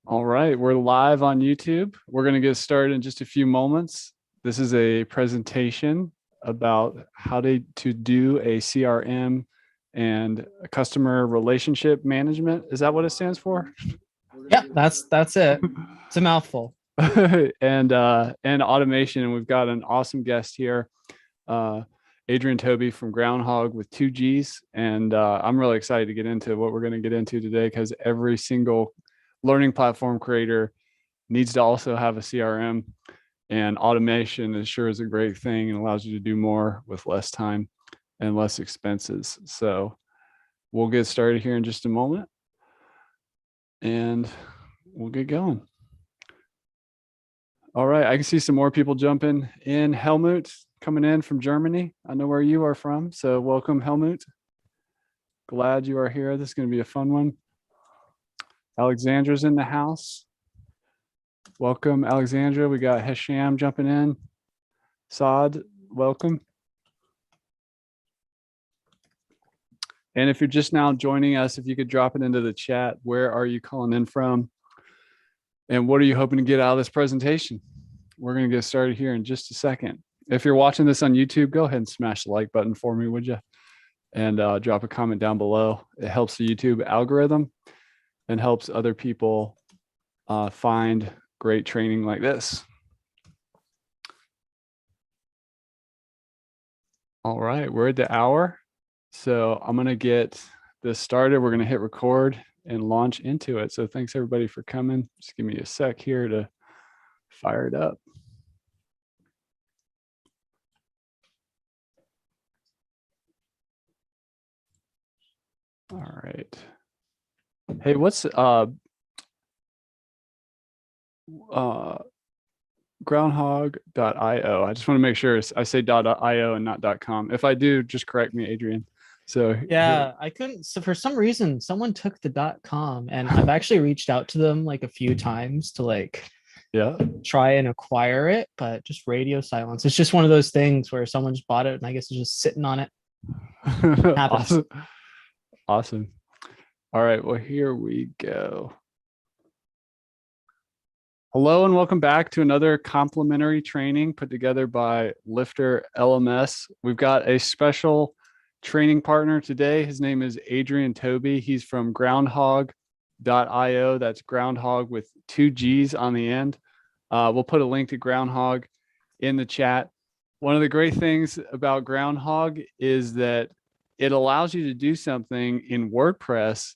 All right, we're live on YouTube. We're going to get started in just a few moments. This is a presentation about how to do a CRM and a customer relationship management. Is that what it stands for? Yeah, that's it. It's a mouthful. and automation. And we've got an awesome guest here, uh, Adrian Toby from Groundhog with two G's. And I'm really excited to get into what we're going to get into today because every single learning platform creator needs to also have a CRM, and automation is sure is a great thing and allows you to do more with less time and less expenses. So we'll get started here in just a moment and we'll get going. All right, I can see some more people jumping in. Helmut coming in from Germany. I know where you are from, so welcome, Helmut. Glad you are here. This is going to be a fun one. Alexandra's in the house. Welcome, Alexandra. We got Hesham jumping in. Saad, welcome. And if you're just now joining us, if you could drop it into the chat, where are you calling in from? And what are you hoping to get out of this presentation? We're going to get started here in just a second. If you're watching this on YouTube, go ahead and smash the like button for me, would you? And drop a comment down below. It helps the YouTube algorithm and helps other people find great training like this. All right, we're at the hour. So I'm going to get this started. We're going to hit record and launch into it. So thanks everybody for coming. Just give me a sec here to fire it up. All right. Hey, what's groundhog.io? I just want to make sure I say .io and not .com. If I do, just correct me, Adrian. So Yeah, I couldn't. So for some reason, someone took the .com, and I've actually reached out to them like a few times to yeah, try and acquire it, but just radio silence. It's just one of those things where someone just bought it, and I guess it's just sitting on it. Happens. awesome, awesome. All right, well here we go. Hello and welcome back to another complimentary training put together by LifterLMS. We've got a special training partner today. His name is Adrian Toby. He's from Groundhog.io. That's Groundhog with two G's on the end. We'll put a link to Groundhog in the chat. One of the great things about Groundhog is that it allows you to do something in WordPress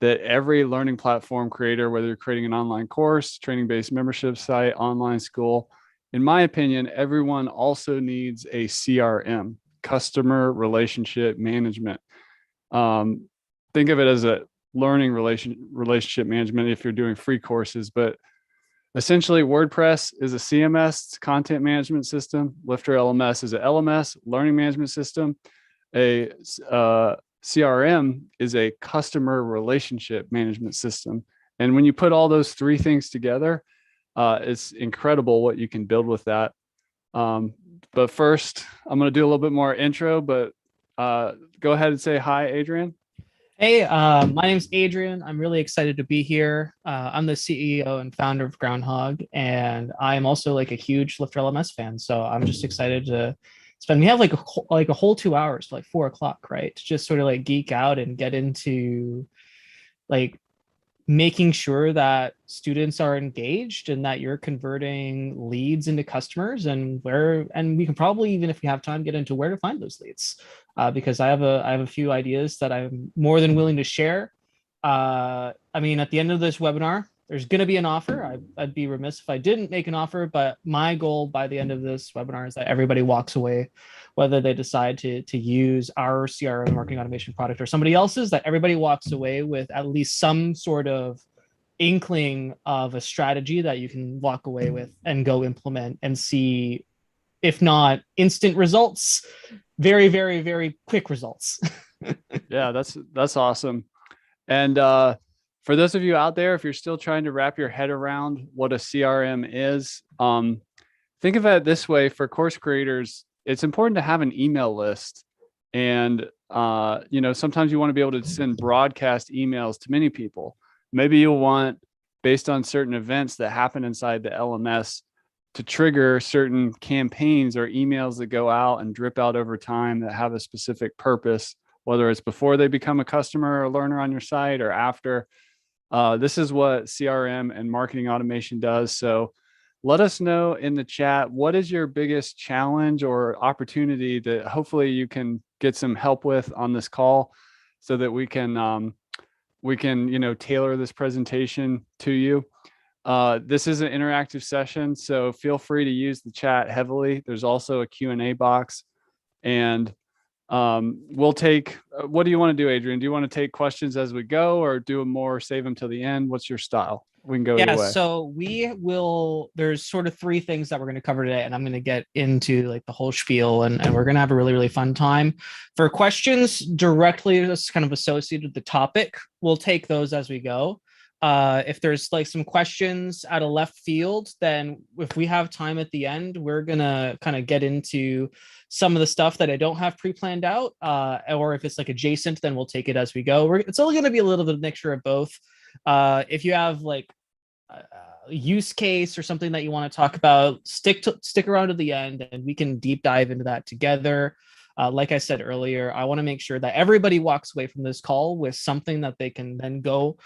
that every learning platform creator, whether you're creating an online course, training-based membership site, online school, in my opinion, everyone also needs a CRM, customer relationship management. Think of it as a learning relationship management if you're doing free courses, but essentially WordPress is a CMS, content management system. LifterLMS is a LMS, learning management system. A CRM is a customer relationship management system. And when you put all those three things together, it's incredible what you can build with that. But first, I'm going to do a little bit more intro, but go ahead and say hi, Adrian. Hey, my name's Adrian. I'm really excited to be here. I'm the CEO and founder of Groundhog, and I'm also like a huge LifterLMS fan. So I'm just excited to spend. We have like a whole 2 hours to like 4 o'clock, right? To just sort of like geek out and get into like making sure that students are engaged and that you're converting leads into customers, and we can probably, even if we have time, get into where to find those leads, because I have a few ideas that I'm more than willing to share. I mean, at the end of this webinar, there's going to be an offer. I'd be remiss if I didn't make an offer, but my goal by the end of this webinar is that everybody walks away, whether they decide to use our CRM marketing automation product or somebody else's, that everybody walks away with at least some sort of inkling of a strategy that you can walk away with and go implement and see, if not instant results, very, very, very quick results. Yeah, that's awesome. And for those of you out there, if you're still trying to wrap your head around what a CRM is, think of it this way. For course creators, it's important to have an email list. And sometimes you want to be able to send broadcast emails to many people. Maybe you'll want based on certain events that happen inside the LMS to trigger certain campaigns or emails that go out and drip out over time that have a specific purpose, whether it's before they become a customer or learner on your site or after. This is what CRM and marketing automation does. So let us know in the chat, what is your biggest challenge or opportunity that hopefully you can get some help with on this call so that we can, tailor this presentation to you. This is an interactive session, so feel free to use the chat heavily. There's also a Q&A box, and we'll take, what do you want to do, Adrian? Do you want to take questions as we go or do them more, save them till the end? What's your style? We can go either way. So there's sort of three things that we're going to cover today, and I'm going to get into like the whole spiel, and we're going to have a really, really fun time. For questions directly that's kind of associated with the topic, we'll take those as we go. If there's like some questions out of left field, then if we have time at the end, we're going to kind of get into some of the stuff that I don't have pre-planned out, or if it's like adjacent, then we'll take it as we go. It's only going to be a little bit of a mixture of both. If you have like a use case or something that you want to talk about, stick around to the end and we can deep dive into that together. Like I said earlier, I want to make sure that everybody walks away from this call with something that they can then go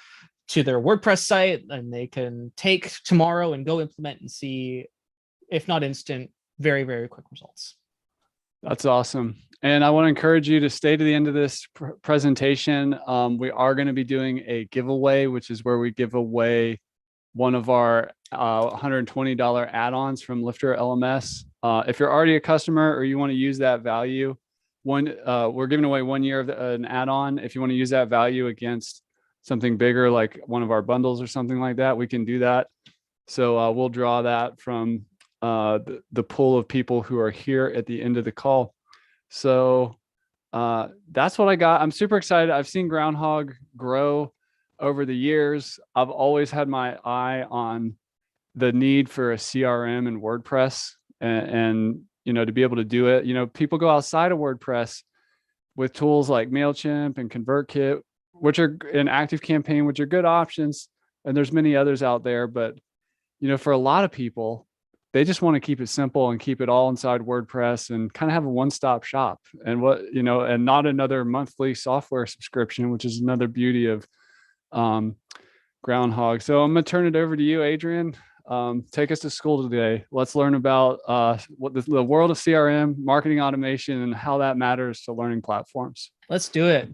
to their WordPress site and they can take tomorrow and go implement and see, if not instant, very, very quick results. That's awesome. And I want to encourage you to stay to the end of this presentation. We are going to be doing a giveaway, which is where we give away one of our $120 add-ons from LifterLMS. If you're already a customer or you want to use that value, we're giving away 1 year of an add-on. If you want to use that value against something bigger, like one of our bundles or something like that, we can do that. So we'll draw that from the pool of people who are here at the end of the call. So that's what I got. I'm super excited. I've seen Groundhog grow over the years. I've always had my eye on the need for a CRM and WordPress and to be able to do it. People go outside of WordPress with tools like MailChimp and ConvertKit, which are an ActiveCampaign, which are good options. And there's many others out there, but for a lot of people, they just want to keep it simple and keep it all inside WordPress and kind of have a one-stop shop and and not another monthly software subscription, which is another beauty of Groundhog. So I'm going to turn it over to you, Adrian. Take us to school today. Let's learn about what the world of CRM, marketing automation, and how that matters to learning platforms. Let's do it.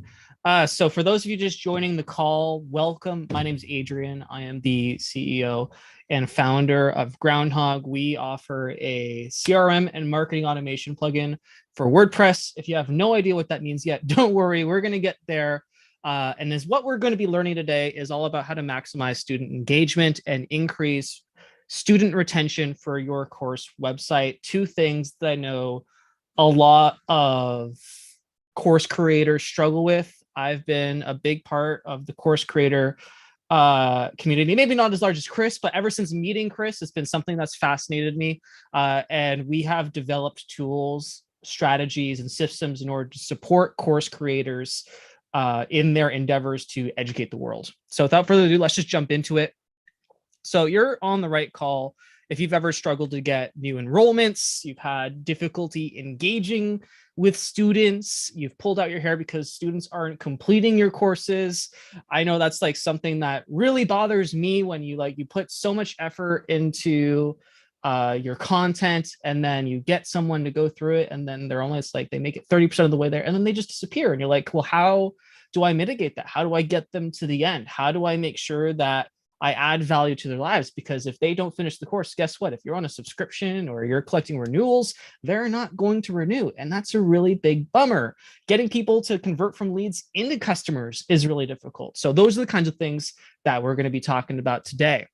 So for those of you just joining the call, welcome. My name is Adrian. I am the CEO and founder of Groundhog. We offer a CRM and marketing automation plugin for WordPress. If you have no idea what that means yet, don't worry. We're going to get there. And what we're going to be learning today is all about how to maximize student engagement and increase student retention for your course website. Two things that I know a lot of course creators struggle with. I've been a big part of the course creator community, maybe not as large as Chris, but ever since meeting Chris, it's been something that's fascinated me. And we have developed tools, strategies, and systems in order to support course creators in their endeavors to educate the world. So without further ado, let's just jump into it. So you're on the right call. If you've ever struggled to get new enrollments, you've had difficulty engaging with students, you've pulled out your hair because students aren't completing your courses. I know that's like something that really bothers me when you put so much effort into your content and then you get someone to go through it and then they're almost like they make it 30% of the way there and then they just disappear. And you're like, well, how do I mitigate that? How do I get them to the end? How do I make sure that I add value to their lives? Because if they don't finish the course, guess what? If you're on a subscription or you're collecting renewals, they're not going to renew. And that's a really big bummer. Getting people to convert from leads into customers is really difficult. So those are the kinds of things that we're going to be talking about today.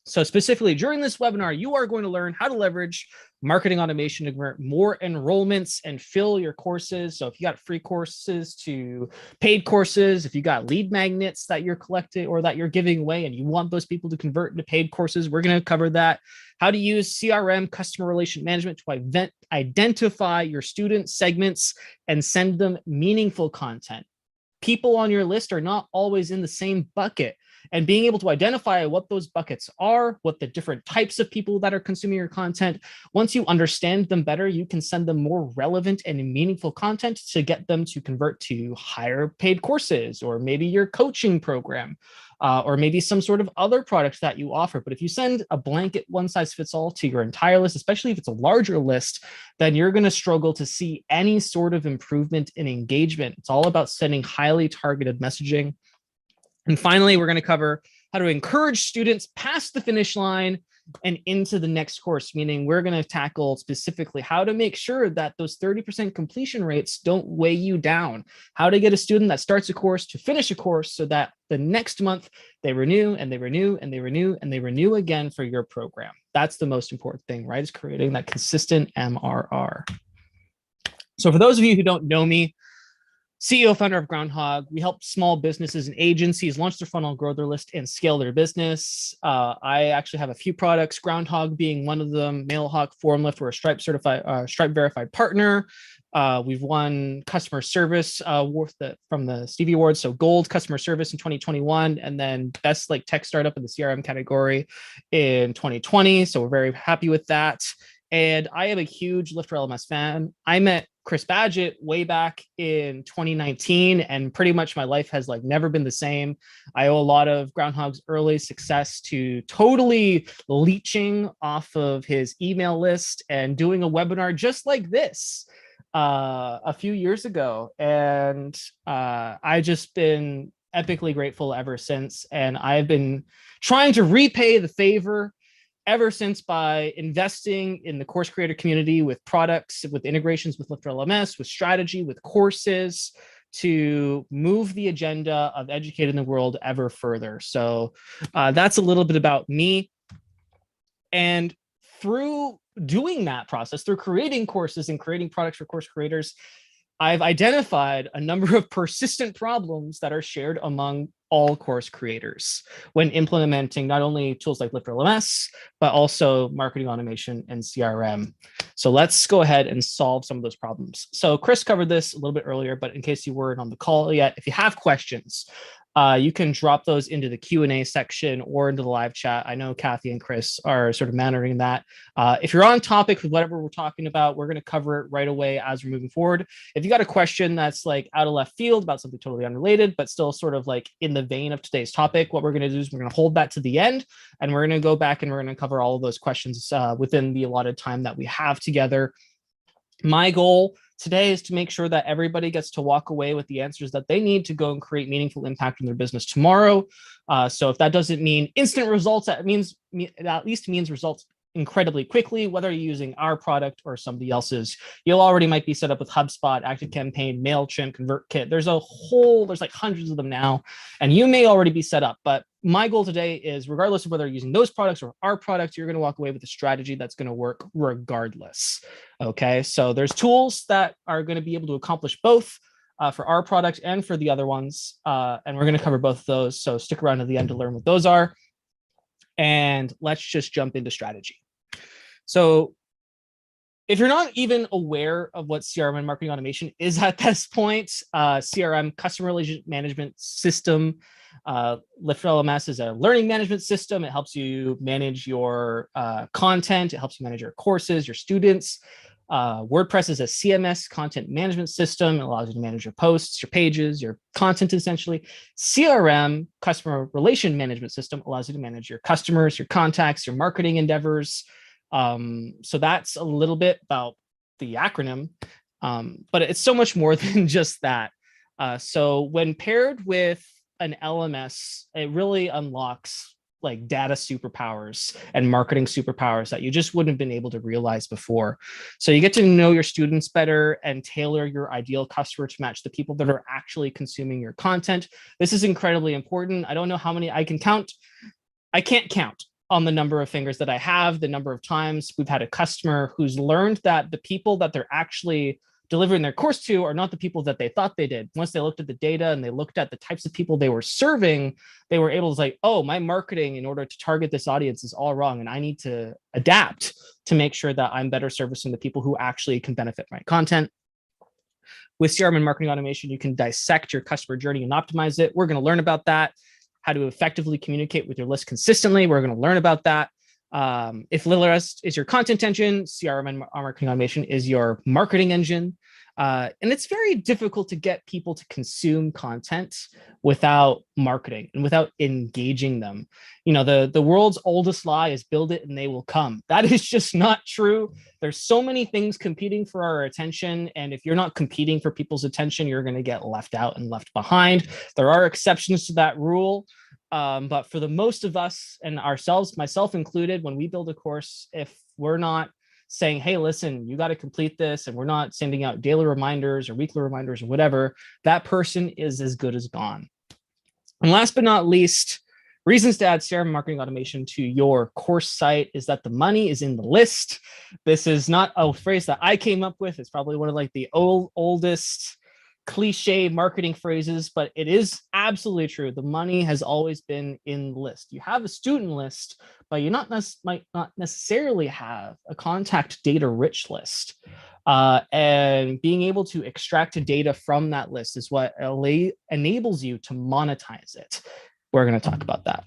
So specifically during this webinar, you are going to learn how to leverage marketing automation to convert more enrollments and fill your courses. So if you got free courses to paid courses, if you got lead magnets that you're collecting or that you're giving away and you want those people to convert into paid courses, we're going to cover that. How to use CRM, customer relation management, to identify your student segments and send them meaningful content. People on your list are not always in the same bucket. and being able to identify what those buckets are, what the different types of people that are consuming your content. Once you understand them better, you can send them more relevant and meaningful content to get them to convert to higher paid courses, or maybe your coaching program, or maybe some sort of other product that you offer. But if you send a blanket one size fits all to your entire list, especially if it's a larger list, then you're going to struggle to see any sort of improvement in engagement. It's all about sending highly targeted messaging. And finally, we're going to cover how to encourage students past the finish line and into the next course, meaning we're going to tackle specifically how to make sure that those 30% completion rates don't weigh you down, how to get a student that starts a course to finish a course so that the next month they renew and they renew and they renew and they renew again for your program. That's the most important thing, right? Is creating that consistent MRR. So for those of you who don't know me, CEO, founder of Groundhog, we help small businesses and agencies launch their funnel, grow their list, and scale their business. I actually have a few products, Groundhog being one of them, Mailhawk, FormLift, we're a Stripe certified, Stripe verified partner. We've won customer service from the Stevie Awards, so gold customer service in 2021, and then best tech startup in the CRM category in 2020. So we're very happy with that. And I am a huge LifterLMS fan. I met Chris Badgett way back in 2019, and pretty much my life has never been the same. I owe a lot of Groundhog's early success to totally leeching off of his email list and doing a webinar just like this a few years ago. And I just been epically grateful ever since. And I've been trying to repay the favor ever since by investing in the course creator community with products, with integrations with LifterLMS, with strategy, with courses, to move the agenda of educating the world ever further. So that's a little bit about me. And through doing that process, through creating courses and creating products for course creators, I've identified a number of persistent problems that are shared among all course creators when implementing not only tools like LifterLMS, but also marketing automation and CRM. So let's go ahead and solve some of those problems. So Chris covered this a little bit earlier, but in case you weren't on the call yet, if you have questions, you can drop those into the Q&A section or into the live chat. I know Kathy and Chris are sort of monitoring that. If you're on topic with whatever we're talking about, we're going to cover it right away as we're moving forward. If you got a question that's out of left field about something totally unrelated, but still sort of in the vein of today's topic, what we're going to do is we're going to hold that to the end, and we're going to go back and we're going to cover all of those questions within the allotted time that we have together. My goal today is to make sure that everybody gets to walk away with the answers that they need to go and create meaningful impact in their business tomorrow. So if that doesn't mean instant results, that at least means results incredibly quickly, whether you're using our product or somebody else's. You'll already might be set up with HubSpot, ActiveCampaign, MailChimp, ConvertKit. There's hundreds of them now, and you may already be set up. But my goal today is, regardless of whether you're using those products or our products, you're going to walk away with a strategy that's going to work regardless. Okay, so there's tools that are going to be able to accomplish both for our product and for the other ones, and we're going to cover both of those. So stick around to the end to learn what those are. And let's just jump into strategy. So if you're not even aware of what CRM and marketing automation is at this point, CRM, customer relationship management system, LifterLMS is a learning management system. It helps you manage your content. It helps you manage your courses, your students. WordPress is a CMS, content management system. It allows you to manage your posts, your pages, your content, essentially. CRM, customer relation management system, allows you to manage your customers, your contacts, your marketing endeavors. So that's a little bit about the acronym, but it's so much more than just that. So when paired with an LMS, it really unlocks data superpowers and marketing superpowers that you just wouldn't have been able to realize before. So you get to know your students better and tailor your ideal customer to match the people that are actually consuming your content. This is incredibly important. I don't know how many I can count. I can't count on the number of fingers that I have, the number of times we've had a customer who's learned that the people that they're actually delivering their course to are not the people that they thought they did. Once they looked at the data and they looked at the types of people they were serving, they were able to say, oh, my marketing in order to target this audience is all wrong, and I need to adapt to make sure that I'm better servicing the people who actually can benefit from my content. With CRM and marketing automation, you can dissect your customer journey and optimize it. We're going to learn about that. how to effectively communicate with your list consistently. We're going to learn about that. If LilRest is your content engine, CRM and marketing automation is your marketing engine. And it's very difficult to get people to consume content without marketing and without engaging them. You know, the world's oldest lie is build it and they will come. That is just not true. There's so many things competing for our attention. And if you're not competing for people's attention, you're going to get left out and left behind. There are exceptions to that rule. But for the most of us and ourselves, myself included, when we build a course, if we're not saying, hey, listen, you got to complete this, and we're not sending out daily reminders or weekly reminders or whatever, that person is as good as gone. And last but not least, reasons to add CRM marketing automation to your course site is that the money is in the list. This is not a phrase that I came up with. It's probably one of like the oldest cliche marketing phrases, but it is absolutely true. The money has always been in the list. You have a student list, but you might not necessarily have a contact data rich list. And being able to extract data from that list is what enables you to monetize it. We're going to talk about that.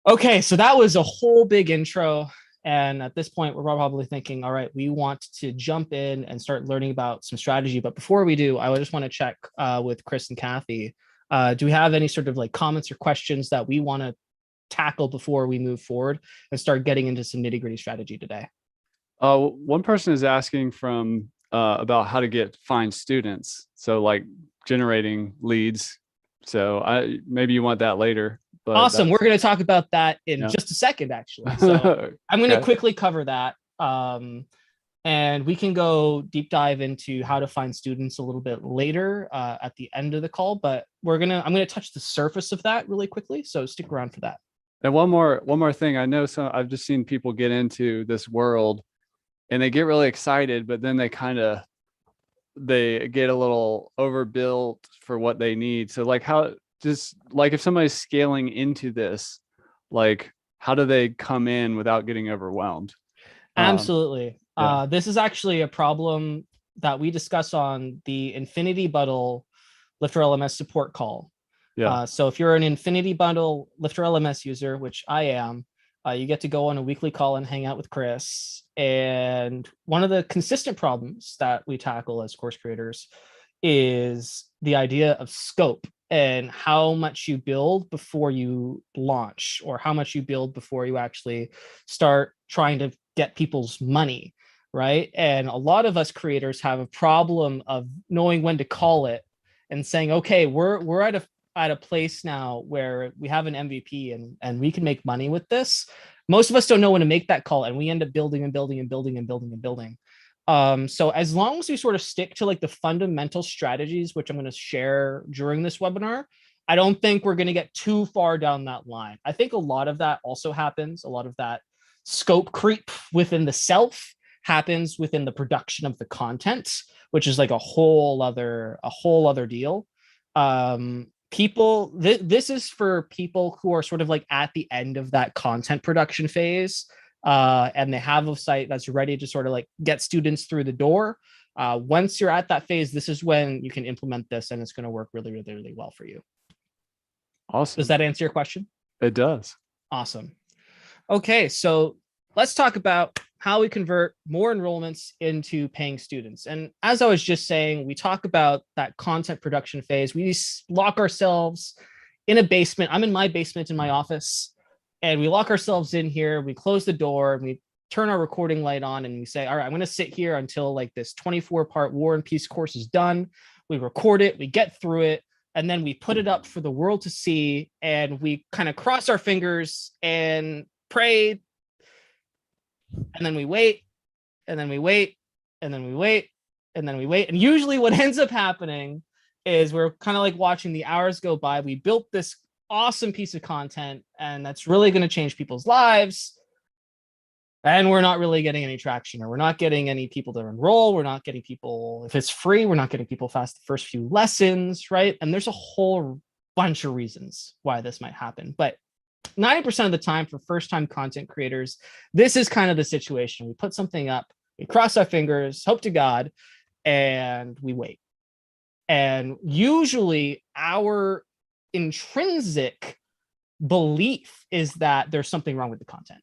Okay, so that was a whole big intro. And at this point, we're probably thinking, all right, we want to jump in and start learning about some strategy. But before we do, I just want to check with Chris and Kathy. Do we have any sort of like comments or questions that we want to tackle before we move forward and start getting into some nitty-gritty strategy today? One person is asking from about how to find students. So like generating leads. So maybe you want that later. But awesome. We're going to talk about that in just a second, actually. So I'm going to quickly cover that. And we can go deep dive into how to find students a little bit later at the end of the call. But I'm going to touch the surface of that really quickly. So stick around for that. And one more thing. I know I've just seen people get into this world and they get really excited, but then they get a little overbuilt for what they need. So like if somebody's scaling into this, like how do they come in without getting overwhelmed? Absolutely. This is actually a problem that we discuss on the Infinity Bundle LifterLMS support call. Yeah. So if you're an Infinity Bundle LifterLMS user, which I am, you get to go on a weekly call and hang out with Chris. And one of the consistent problems that we tackle as course creators is the idea of scope and how much you build before you launch, or how much you build before you actually start trying to get people's money, right? And a lot of us creators have a problem of knowing when to call it and saying, okay, we're at a place now where we have an MVP and we can make money with this. Most of us don't know when to make that call, and we end up building and building and building and building and building. So as long as we sort of stick to like the fundamental strategies, which I'm going to share during this webinar, I don't think we're going to get too far down that line. I think a lot of that also happens. A lot of that scope creep within the self happens within the production of the content, which is like a whole other deal. This is for people who are sort of like at the end of that content production phase. And they have a site that's ready to sort of like get students through the door. Once you're at that phase, this is when you can implement this, and it's going to work really, really, really well for you. Awesome. Does that answer your question? It does. Awesome. Okay, so let's talk about how we convert more enrollments into paying students. And as I was just saying, we talk about that content production phase. We lock ourselves in a basement. I'm in my basement in my office. And we lock ourselves in here, we close the door, and we turn our recording light on, and we say, all right, I'm going to sit here until like this 24-part War and Peace course is done. We record it, we get through it, and then we put it up for the world to see, and we kind of cross our fingers and pray, and then we wait, and then we wait, and then we wait, and then we wait. And usually what ends up happening is we're kind of like watching the hours go by. We built this awesome piece of content, and that's really going to change people's lives, and we're not really getting any traction, or we're not getting any people to enroll. We're not getting people, if it's free, we're not getting people past the first few lessons, right? And there's a whole bunch of reasons why this might happen, but 90% of the time for first-time content creators, this is kind of the situation. We put something up, we cross our fingers, hope to God, and we wait. And usually our intrinsic belief is that there's something wrong with the content,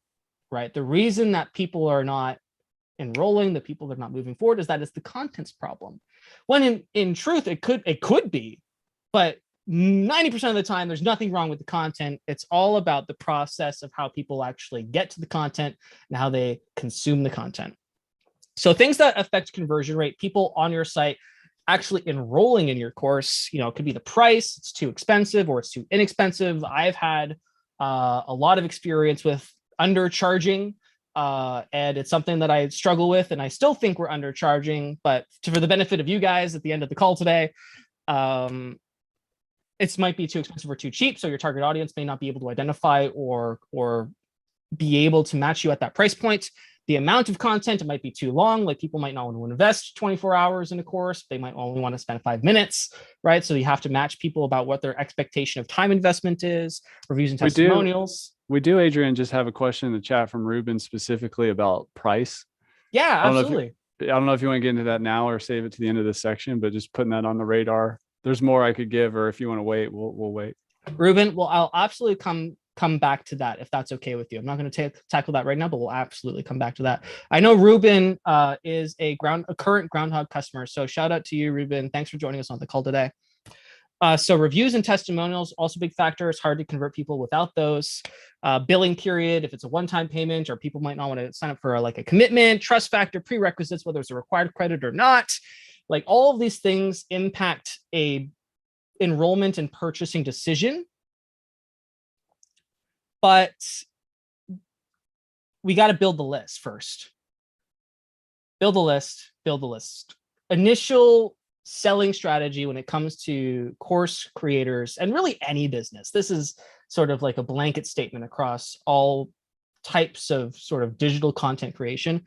right? The reason that people are not enrolling, the people that are not moving forward, is that it's the content's problem. When in truth, it could be, but 90% of the time, there's nothing wrong with the content. It's all about the process of how people actually get to the content and how they consume the content. So things that affect conversion rate, people on your site actually enrolling in your course, it could be the price, it's too expensive or it's too inexpensive. I've had a lot of experience with undercharging, and it's something that I struggle with, and I still think we're undercharging, but for the benefit of you guys at the end of the call today, it might be too expensive or too cheap, so your target audience may not be able to identify or be able to match you at that price point. The amount of content, it might be too long. Like, people might not want to invest 24 hours in a course. They might only want to spend 5 minutes, right? So you have to match people about what their expectation of time investment is, reviews and testimonials. We do, Adrian, just have a question in the chat from Ruben specifically about price. Yeah, absolutely. I don't know if you want to get into that now or save it to the end of this section, but just putting that on the radar. There's more I could give, or if you want to wait, we'll wait. Ruben, well, I'll absolutely come back to that if that's okay with you. I'm not going to tackle that right now, but we'll absolutely come back to that. I know Ruben is a current Groundhog customer, so shout out to you, Ruben. Thanks for joining us on the call today. So reviews and testimonials, also big factor. It's hard to convert people without those. Billing period, if it's a one-time payment, or people might not want to sign up for a commitment, trust factor, prerequisites, whether it's a required credit or not. Like, all of these things impact a enrollment and purchasing decision. But we got to build the list first. Build the list. Initial selling strategy when it comes to course creators and really any business. This is sort of like a blanket statement across all types of sort of digital content creation.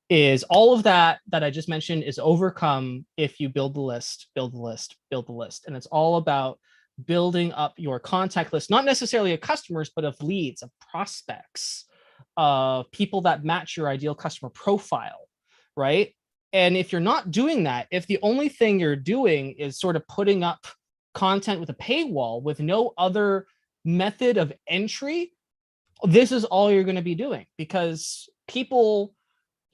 Is all of that I just mentioned is overcome if you build the list. And it's all about building up your contact list, not necessarily of customers, but of leads, of prospects, of people that match your ideal customer profile, right? And if you're not doing that, if the only thing you're doing is sort of putting up content with a paywall with no other method of entry, this is all you're going to be doing, because people,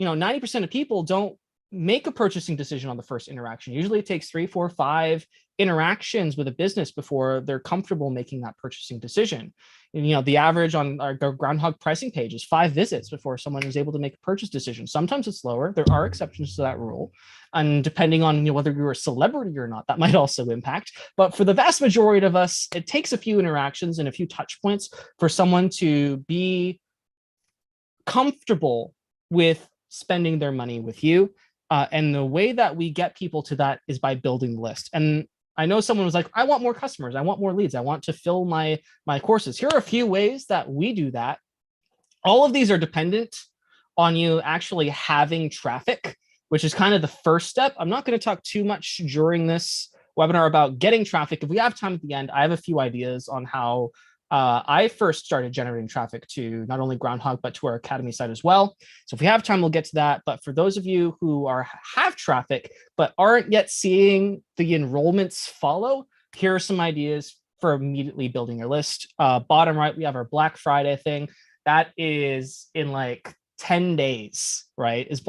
90% of people don't make a purchasing decision on the first interaction. Usually it takes 3, 4, 5 interactions with a business before they're comfortable making that purchasing decision. And, the average on our Groundhog pricing page is 5 visits before someone is able to make a purchase decision. Sometimes it's lower. There are exceptions to that rule. And depending on whether you're a celebrity or not, that might also impact. But for the vast majority of us, it takes a few interactions and a few touch points for someone to be comfortable with spending their money with you. And the way that we get people to that is by building the list. And I know someone was like, I want more customers. I want more leads. I want to fill my courses. Here are a few ways that we do that. All of these are dependent on you actually having traffic, which is kind of the first step. I'm not going to talk too much during this webinar about getting traffic. If we have time at the end, I have a few ideas on how I first started generating traffic to not only Groundhog, but to our Academy site as well. So if we have time, we'll get to that. But for those of you who have traffic, but aren't yet seeing the enrollments follow, here are some ideas for immediately building your list. Bottom right, we have our Black Friday thing. That is in 10 days, right? Is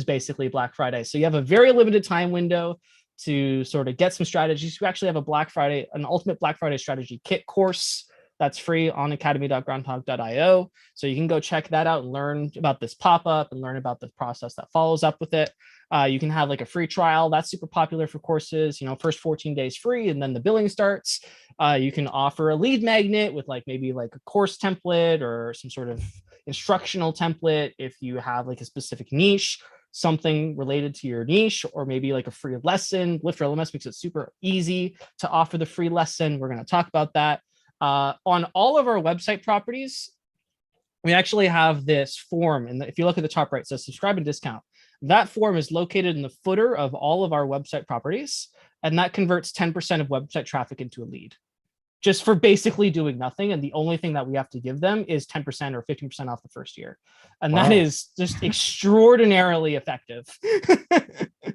basically Black Friday. So you have a very limited time window to sort of get some strategies. We actually have an ultimate Black Friday strategy kit course that's free on academy.groundhog.io. So you can go check that out and learn about this pop-up and learn about the process that follows up with it. You can have a free trial. That's super popular for courses, first 14 days free, and then the billing starts. You can offer a lead magnet with maybe a course template or some sort of instructional template if you have a specific niche, something related to your niche, or maybe a free lesson. LifterLMS makes it super easy to offer the free lesson. We're going to talk about that. On all of our website properties, we actually have this form. And if you look at the top right, it says subscribe and discount. That form is located in the footer of all of our website properties, and that converts 10% of website traffic into a lead. just for basically doing nothing. And the only thing that we have to give them is 10% or 15% off the first year. And Wow. that is just extraordinarily effective.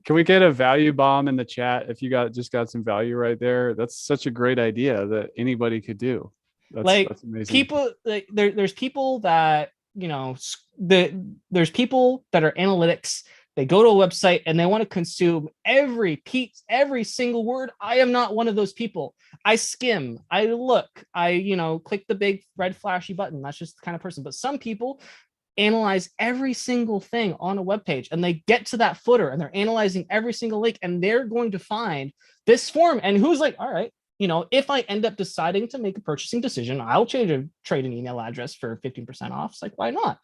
Can we get a value bomb in the chat if you got some value right there? That's such a great idea that anybody could do. That's amazing. People, like there's people that, you know, there's people that are analytics. They go to a website and they want to consume every single word. I am not one of those people. I skim, I look, I click the big red flashy button. That's just the kind of person. But some people analyze every single thing on a web page, and they get to that footer and they're analyzing every single link, and they're going to find this form. And who's like, all right, if I end up deciding to make a purchasing decision, I'll trade an email address for 15% off. It's like, why not?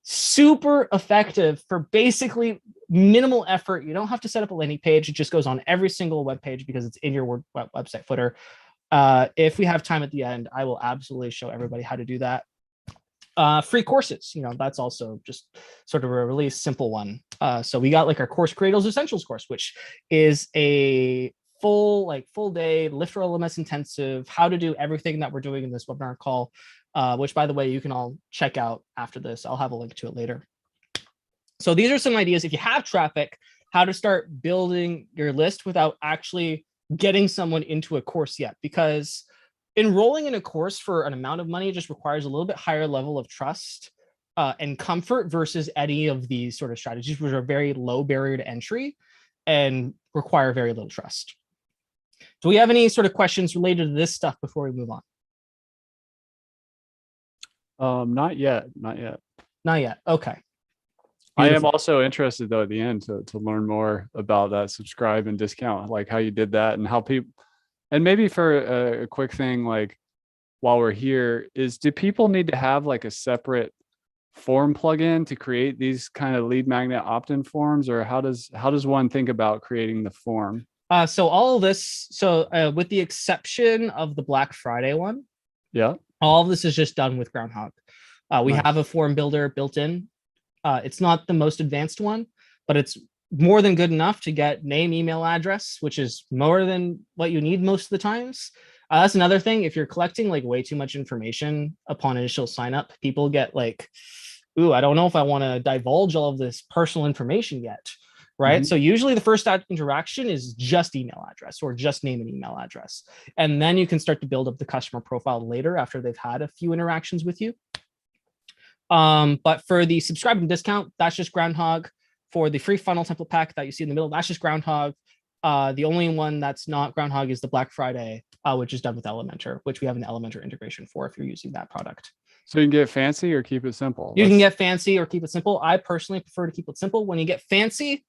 Super effective for basically minimal effort. You don't have to set up a landing page. It just goes on every single web page because it's in your website footer. If we have time at the end, I will absolutely show everybody how to do that. Free courses, that's also just sort of a really simple one. So we got like our course Creators Essentials course, which is a full day LifterLMS intensive, how to do everything that we're doing in this webinar call, which, by the way, you can all check out after this. I'll have a link to it later. So these are some ideas if you have traffic, how to start building your list without actually getting someone into a course yet, because enrolling in a course for an amount of money just requires a little bit higher level of trust and comfort versus any of these sort of strategies, which are very low barrier to entry and require very little trust. Do we have any sort of questions related to this stuff before we move on? Not yet. Not yet. Okay. Beautiful. I am also interested, though, at the end to learn more about that subscribe and discount, like how you did that and how people, and maybe for a quick thing, like while we're here, do people need to have like a separate form plugin to create these kind of lead magnet opt-in forms, or how does one think about creating the form? So all of this, with the exception of the Black Friday one, yeah, all of this is just done with Groundhog. We have a form builder built in. It's not the most advanced one, but it's more than good enough to get name, email, address, which is more than what you need most of the times. That's another thing. If you're collecting like way too much information upon initial sign up, people get like, ooh, I don't know if I want to divulge all of this personal information yet. Right. So usually the first interaction is just email address or just name and email address. And then you can start to build up the customer profile later after they've had a few interactions with you. But for the subscribe and discount, that's just Groundhog. For the free funnel template pack that you see in the middle, that's just Groundhog. The only one that's not Groundhog is the Black Friday, which is done with Elementor, which we have an Elementor integration for if you're using that product. So you can get fancy or keep it simple? You can get fancy or keep it simple. I personally prefer to keep it simple. When you get fancy,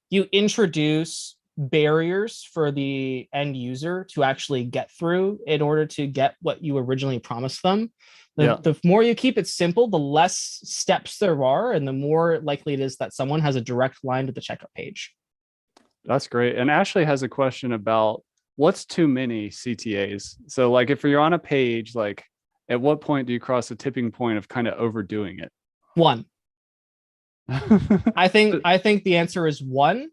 you introduce barriers for the end user to actually get through in order to get what you originally promised them. The more you keep it simple, the less steps there are, and the more likely it is that someone has a direct line to the checkout page. That's great. And Ashley has a question about what's too many CTAs. So like if you're on a page, like at what point do you cross the tipping point of kind of overdoing it? One. I think the answer is one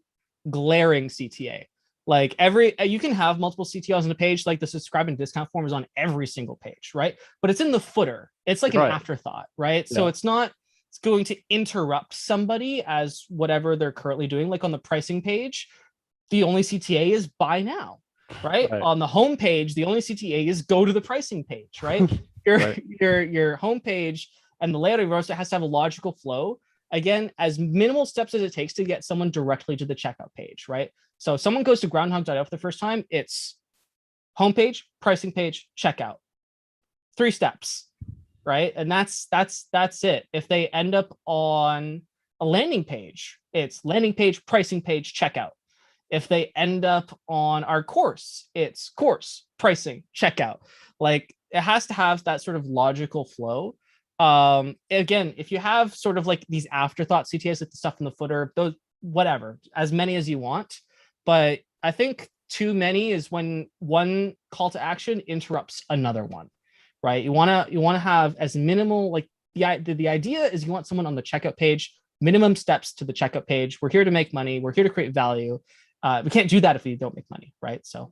glaring CTA. Like you can have multiple CTAs on a page, like the subscribe and discount form is on every single page, right? But it's in the footer. It's like an afterthought, right? Yeah. So it's going to interrupt somebody as whatever they're currently doing. Like on the pricing page, the only CTA is buy now, right? On the home page, the only CTA is go to the pricing page, right? Your home page and the layout of your website has to have a logical flow. Again, as minimal steps as it takes to get someone directly to the checkout page, right? So if someone goes to groundhog.io for the first time, it's homepage, pricing page, checkout. 3 steps, right? And that's it. If they end up on a landing page, it's landing page, pricing page, checkout. If they end up on our course, it's course, pricing, checkout. Like it has to have that sort of logical flow. Again, if you have sort of like these afterthought CTAs, like the stuff in the footer, those, whatever, as many as you want. But I think too many is when one call to action interrupts another one, right? You want to have as minimal, like the idea is you want someone on the checkout page, minimum steps to the checkout page. We're here to make money. We're here to create value. We can't do that if we don't make money, right? So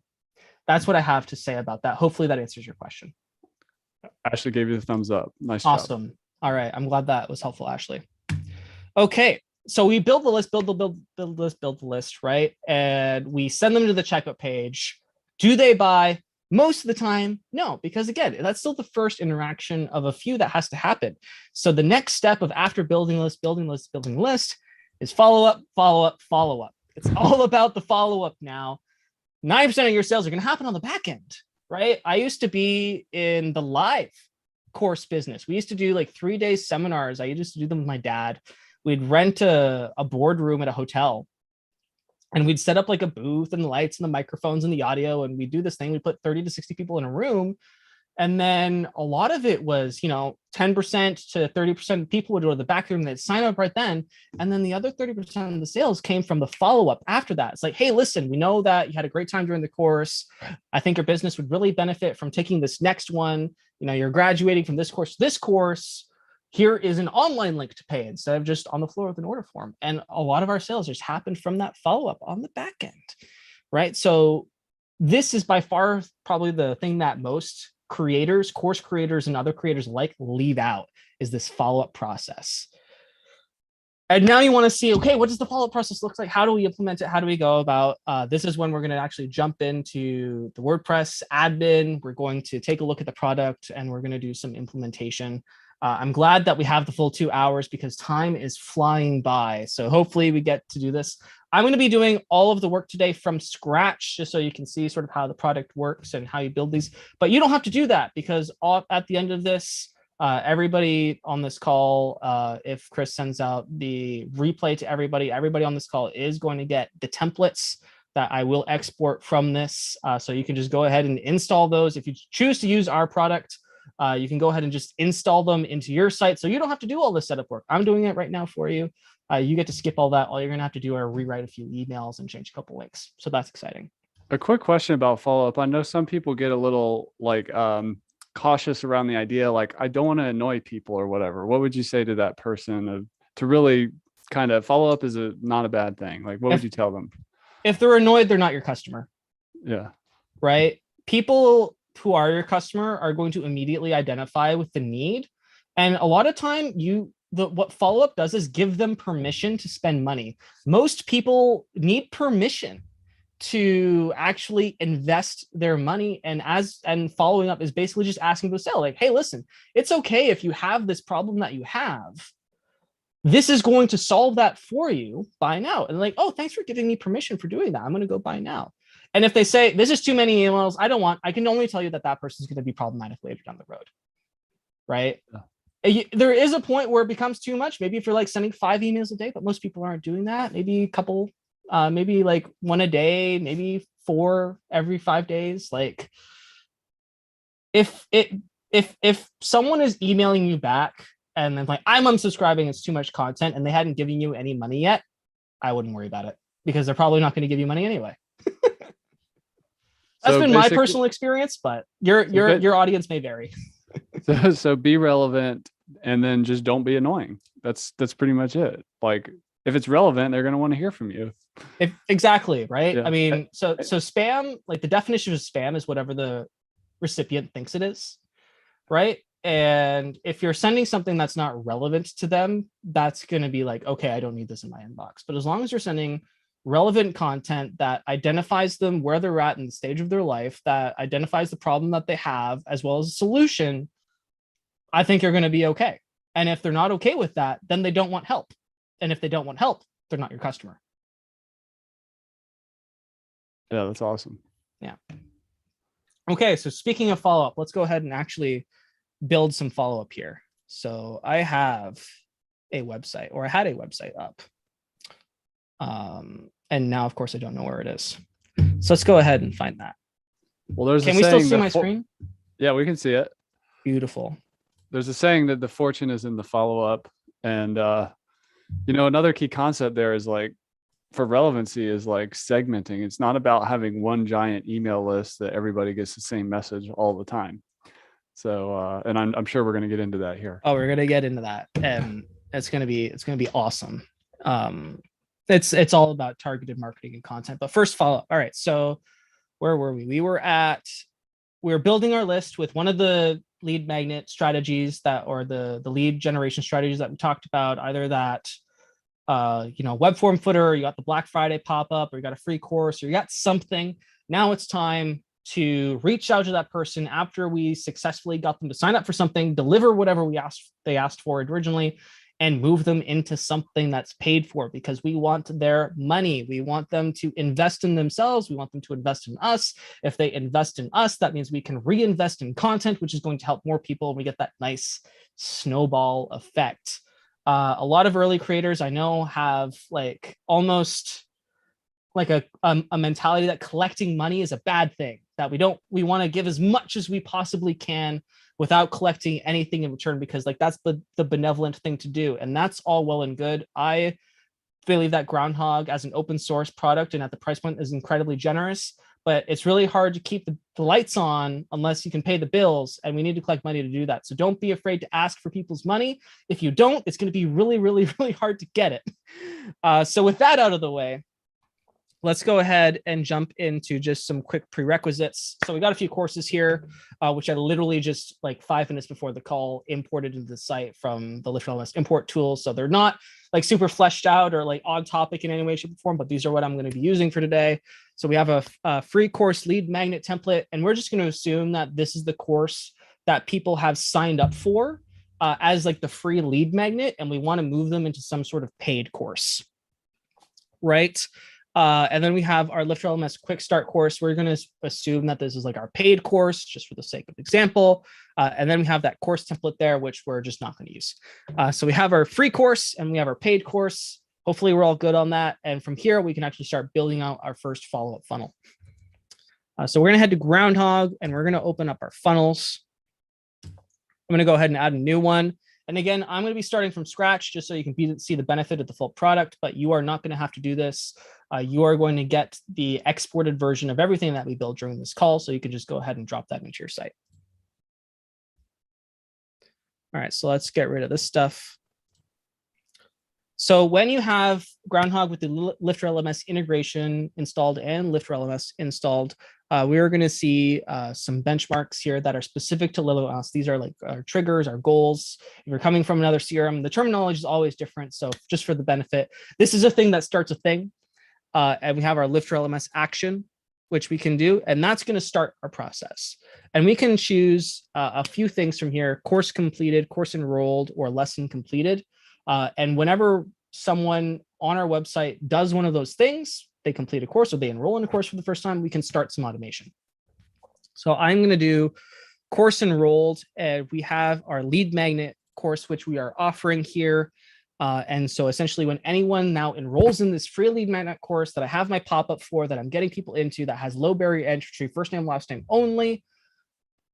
that's what I have to say about that. Hopefully that answers your question. Ashley gave you the thumbs up. Nice job. Awesome. All right. I'm glad that was helpful, Ashley. Okay. So we build the list, build the list, right? And we send them to the checkout page. Do they buy? Most of the time, no, because again, that's still the first interaction of a few that has to happen. So the next step of after building list is follow up. It's all about the follow up now. 90% of your sales are going to happen on the back end, right? I used to be in the live course business. We used to do like 3-day seminars. I used to do them with my dad. We'd rent a boardroom at a hotel, and we'd set up like a booth and the lights and the microphones and the audio. And we'd do this thing. We put 30 to 60 people in a room. And then a lot of it was, 10% to 30% of people would go to the back room, they'd sign up right then. And then the other 30% of the sales came from the follow-up after that. It's like, hey, listen, we know that you had a great time during the course. I think your business would really benefit from taking this next one. You're graduating from this course to this course. Here is an online link to pay instead of just on the floor with an order form. And a lot of our sales just happened from that follow-up on the back end, right? So this is by far probably the thing that most creators, course creators, and other creators leave out, is this follow-up process. And now you want to see, okay, what does the follow-up process look like? How do we implement it? How do we go about this? Is when we're going to actually jump into the WordPress admin. We're going to take a look at the product, and we're going to do some implementation. I'm glad that we have the full 2 hours because time is flying by. So hopefully we get to do this. I'm going to be doing all of the work today from scratch, just so you can see sort of how the product works and how you build these. But you don't have to do that, because at the end of this, everybody on this call, if Chris sends out the replay to everybody on this call is going to get the templates that I will export from this. So you can just go ahead and install those. If you choose to use our product, you can go ahead and just install them into your site. So you don't have to do all this setup work. I'm doing it right now for you. You get to skip all that. All you're going to have to do are rewrite a few emails and change a couple links. So that's exciting. A quick question about follow-up. I know some people get a little cautious around the idea, I don't want to annoy people or whatever. What would you say to that person to really kind of follow up is not a bad thing? What would you tell them? If they're annoyed, they're not your customer. Yeah. Right? People who are your customer are going to immediately identify with the need. And a lot of time what follow-up does is give them permission to spend money. Most people need permission to actually invest their money. And following up is basically just asking to sell, hey, listen, it's okay if you have this problem that you have. This is going to solve that for you. Buy now. And oh, thanks for giving me permission for doing that. I'm going to go buy now. And if they say, this is too many emails, I can only tell you that person is going to be problematic later down the road, right? Yeah. There is a point where it becomes too much. Maybe if you're sending 5 emails a day, but most people aren't doing that. Maybe a couple, maybe 1 a day, maybe 4 every 5 days. If someone is emailing you back and then I'm unsubscribing, it's too much content, and they hadn't given you any money yet, I wouldn't worry about it, because they're probably not going to give you money anyway. That's been my personal experience, but your audience may vary. So be relevant, and then just don't be annoying. That's pretty much it. If it's relevant, they're going to want to hear from you. Exactly, right? Yeah. I mean, so spam, the definition of spam is whatever the recipient thinks it is, right? And if you're sending something that's not relevant to them, that's going to be okay, I don't need this in my inbox. But as long as you're sending relevant content that identifies them where they're at in the stage of their life, that identifies the problem that they have, as well as a solution, I think you're going to be okay. And if they're not okay with that, then they don't want help. And if they don't want help, they're not your customer. Yeah, that's awesome. Yeah. Okay, so speaking of follow-up, let's go ahead and actually build some follow-up here. So I have a website, or I had a website up. And now, of course, I don't know where it is. So let's go ahead and find that. Well, can we still see my screen? Yeah, we can see it. Beautiful. There's a saying that the fortune is in the follow-up. And, another key concept there is for relevancy is segmenting. It's not about having one giant email list that everybody gets the same message all the time. So, and I'm sure we're going to get into that here. Oh, we're going to get into that. And it's going to be awesome. It's all about targeted marketing and content, but first follow up. All right. So where were we? We were building our list with one of the lead magnet strategies or the lead generation strategies that we talked about, either that web form footer, or you got the Black Friday pop-up, or you got a free course, or you got something. Now it's time to reach out to that person after we successfully got them to sign up for something, deliver whatever they asked for originally, and move them into something that's paid for, because we want their money. We want them to invest in themselves. We want them to invest in us. If they invest in us, that means we can reinvest in content, which is going to help more people. And we get that nice snowball effect. A lot of early creators I know have almost like a mentality that collecting money is a bad thing, that we want to give as much as we possibly can without collecting anything in return, because that's the benevolent thing to do. And that's all well and good. I believe that Groundhog as an open source product and at the price point is incredibly generous, but it's really hard to keep the lights on unless you can pay the bills, and we need to collect money to do that. So don't be afraid to ask for people's money. If you don't, it's going to be really, really, really hard to get it. So with that out of the way, let's go ahead and jump into just some quick prerequisites. So we got a few courses here, which I literally just 5 minutes before the call imported into the site from the LifterLMS import tool. So they're not super fleshed out or on topic in any way, shape, or form, but these are what I'm going to be using for today. So we have a free course lead magnet template, and we're just going to assume that this is the course that people have signed up for as the free lead magnet, and we want to move them into some sort of paid course, right? And then we have our LifterLMS quick start course. We're going to assume that this is our paid course, just for the sake of example. And then we have that course template there, which we're just not going to use. So we have our free course and we have our paid course. Hopefully we're all good on that. And from here, we can actually start building out our first follow-up funnel. So we're going to head to Groundhog and we're going to open up our funnels. I'm going to go ahead and add a new one. And again, I'm going to be starting from scratch just so you can see the benefit of the full product, but you are not going to have to do this. You are going to get the exported version of everything that we build during this call, so you can just go ahead and drop that into your site. All right, so let's get rid of this stuff. So when you have Groundhog with the LifterLMS integration installed and LifterLMS installed, we are going to see some benchmarks here that are specific to LifterLMS. These are our triggers, our goals. If you're coming from another CRM, the terminology is always different. So just for the benefit, this is a thing that starts a thing. And we have our LifterLMS action, which we can do, and that's going to start our process. And we can choose a few things from here: course completed, course enrolled, or lesson completed. And whenever someone on our website does one of those things, they complete a course or they enroll in a course for the first time, we can start some automation. So I'm going to do course enrolled, and we have our lead magnet course, which we are offering here. And so essentially when anyone now enrolls in this free lead magnet course that I have my pop-up for, that I'm getting people into, that has low barrier entry, first name, last name only,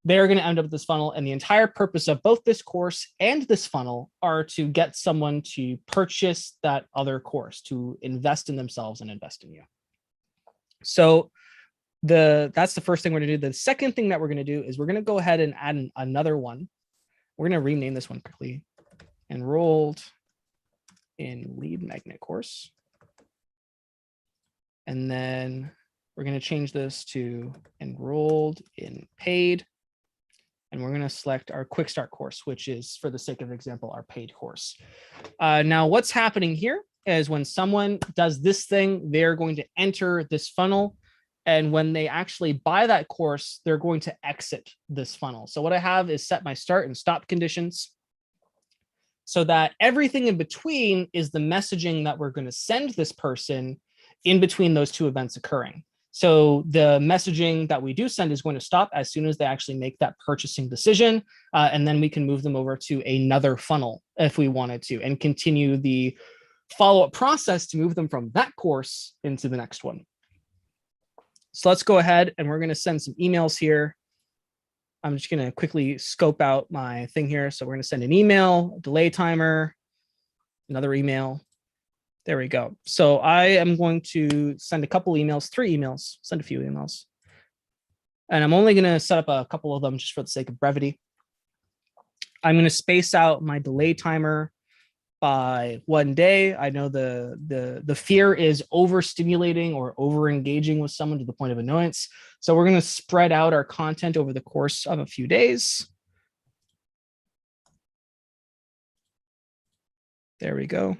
they're going to end up with this funnel. And the entire purpose of both this course and this funnel are to get someone to purchase that other course, to invest in themselves and invest in you. So that's the first thing we're going to do. The second thing that we're going to do is we're going to go ahead and add another one. We're going to rename this one quickly: enrolled in lead magnet course. And then we're going to change this to enrolled in paid. And we're going to select our quick start course, which is, for the sake of example, our paid course. Now, what's happening here is when someone does this thing, they're going to enter this funnel. And when they actually buy that course, they're going to exit this funnel. So what I have is set my start and stop conditions, so that everything in between is the messaging that we're going to send this person in between those two events occurring. So the messaging that we do send is going to stop as soon as they actually make that purchasing decision. And then we can move them over to another funnel if we wanted to, and continue the follow-up process to move them from that course into the next one. So let's go ahead and we're going to send some emails here. I'm just going to quickly scope out my thing here. So we're going to send an email, delay timer, another email. There we go. So I am going to send a couple emails, 3 emails, send a few emails. And I'm only going to set up a couple of them just for the sake of brevity. I'm going to space out my delay timer by 1 day. I know the fear is overstimulating or over engaging with someone to the point of annoyance. So we're going to spread out our content over the course of a few days. There we go.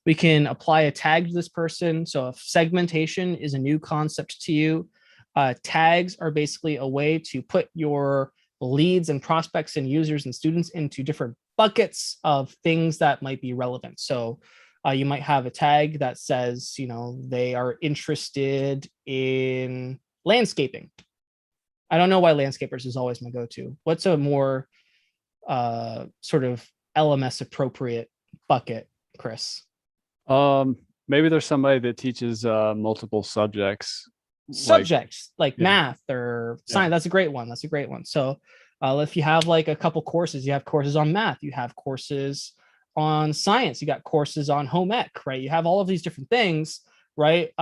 We can apply a tag to this person. So if segmentation is a new concept to you, tags are basically a way to put your leads and prospects and users and students into different buckets of things that might be relevant. So you might have a tag that says, they are interested in landscaping. I don't know why landscapers is always my go-to. What's a more sort of LMS appropriate bucket, Chris? Maybe there's somebody that teaches multiple subjects. Like math or science. Yeah. That's a great one. So if you have like a couple courses, you have courses on math, you have courses on science, you got courses on home ec, right? You have all of these different things, right?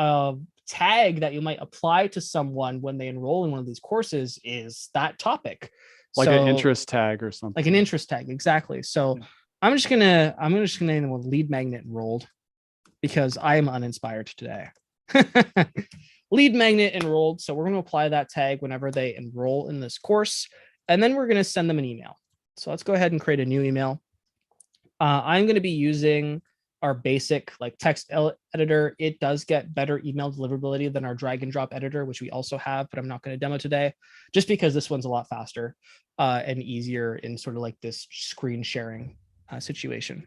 Tag that you might apply to someone when they enroll in one of these courses is that topic. Like an interest tag or something. Like an interest tag, exactly. So yeah. I'm just gonna name them with lead magnet enrolled because I am uninspired today. Lead magnet enrolled. So we're going to apply that tag whenever they enroll in this course, and then we're going to send them an email. So let's go ahead and create a new email. I'm going to be using our basic like text editor. It does get better email deliverability than our drag and drop editor, which we also have, but I'm not going to demo today just because this one's a lot faster and easier in sort of like this screen sharing situation.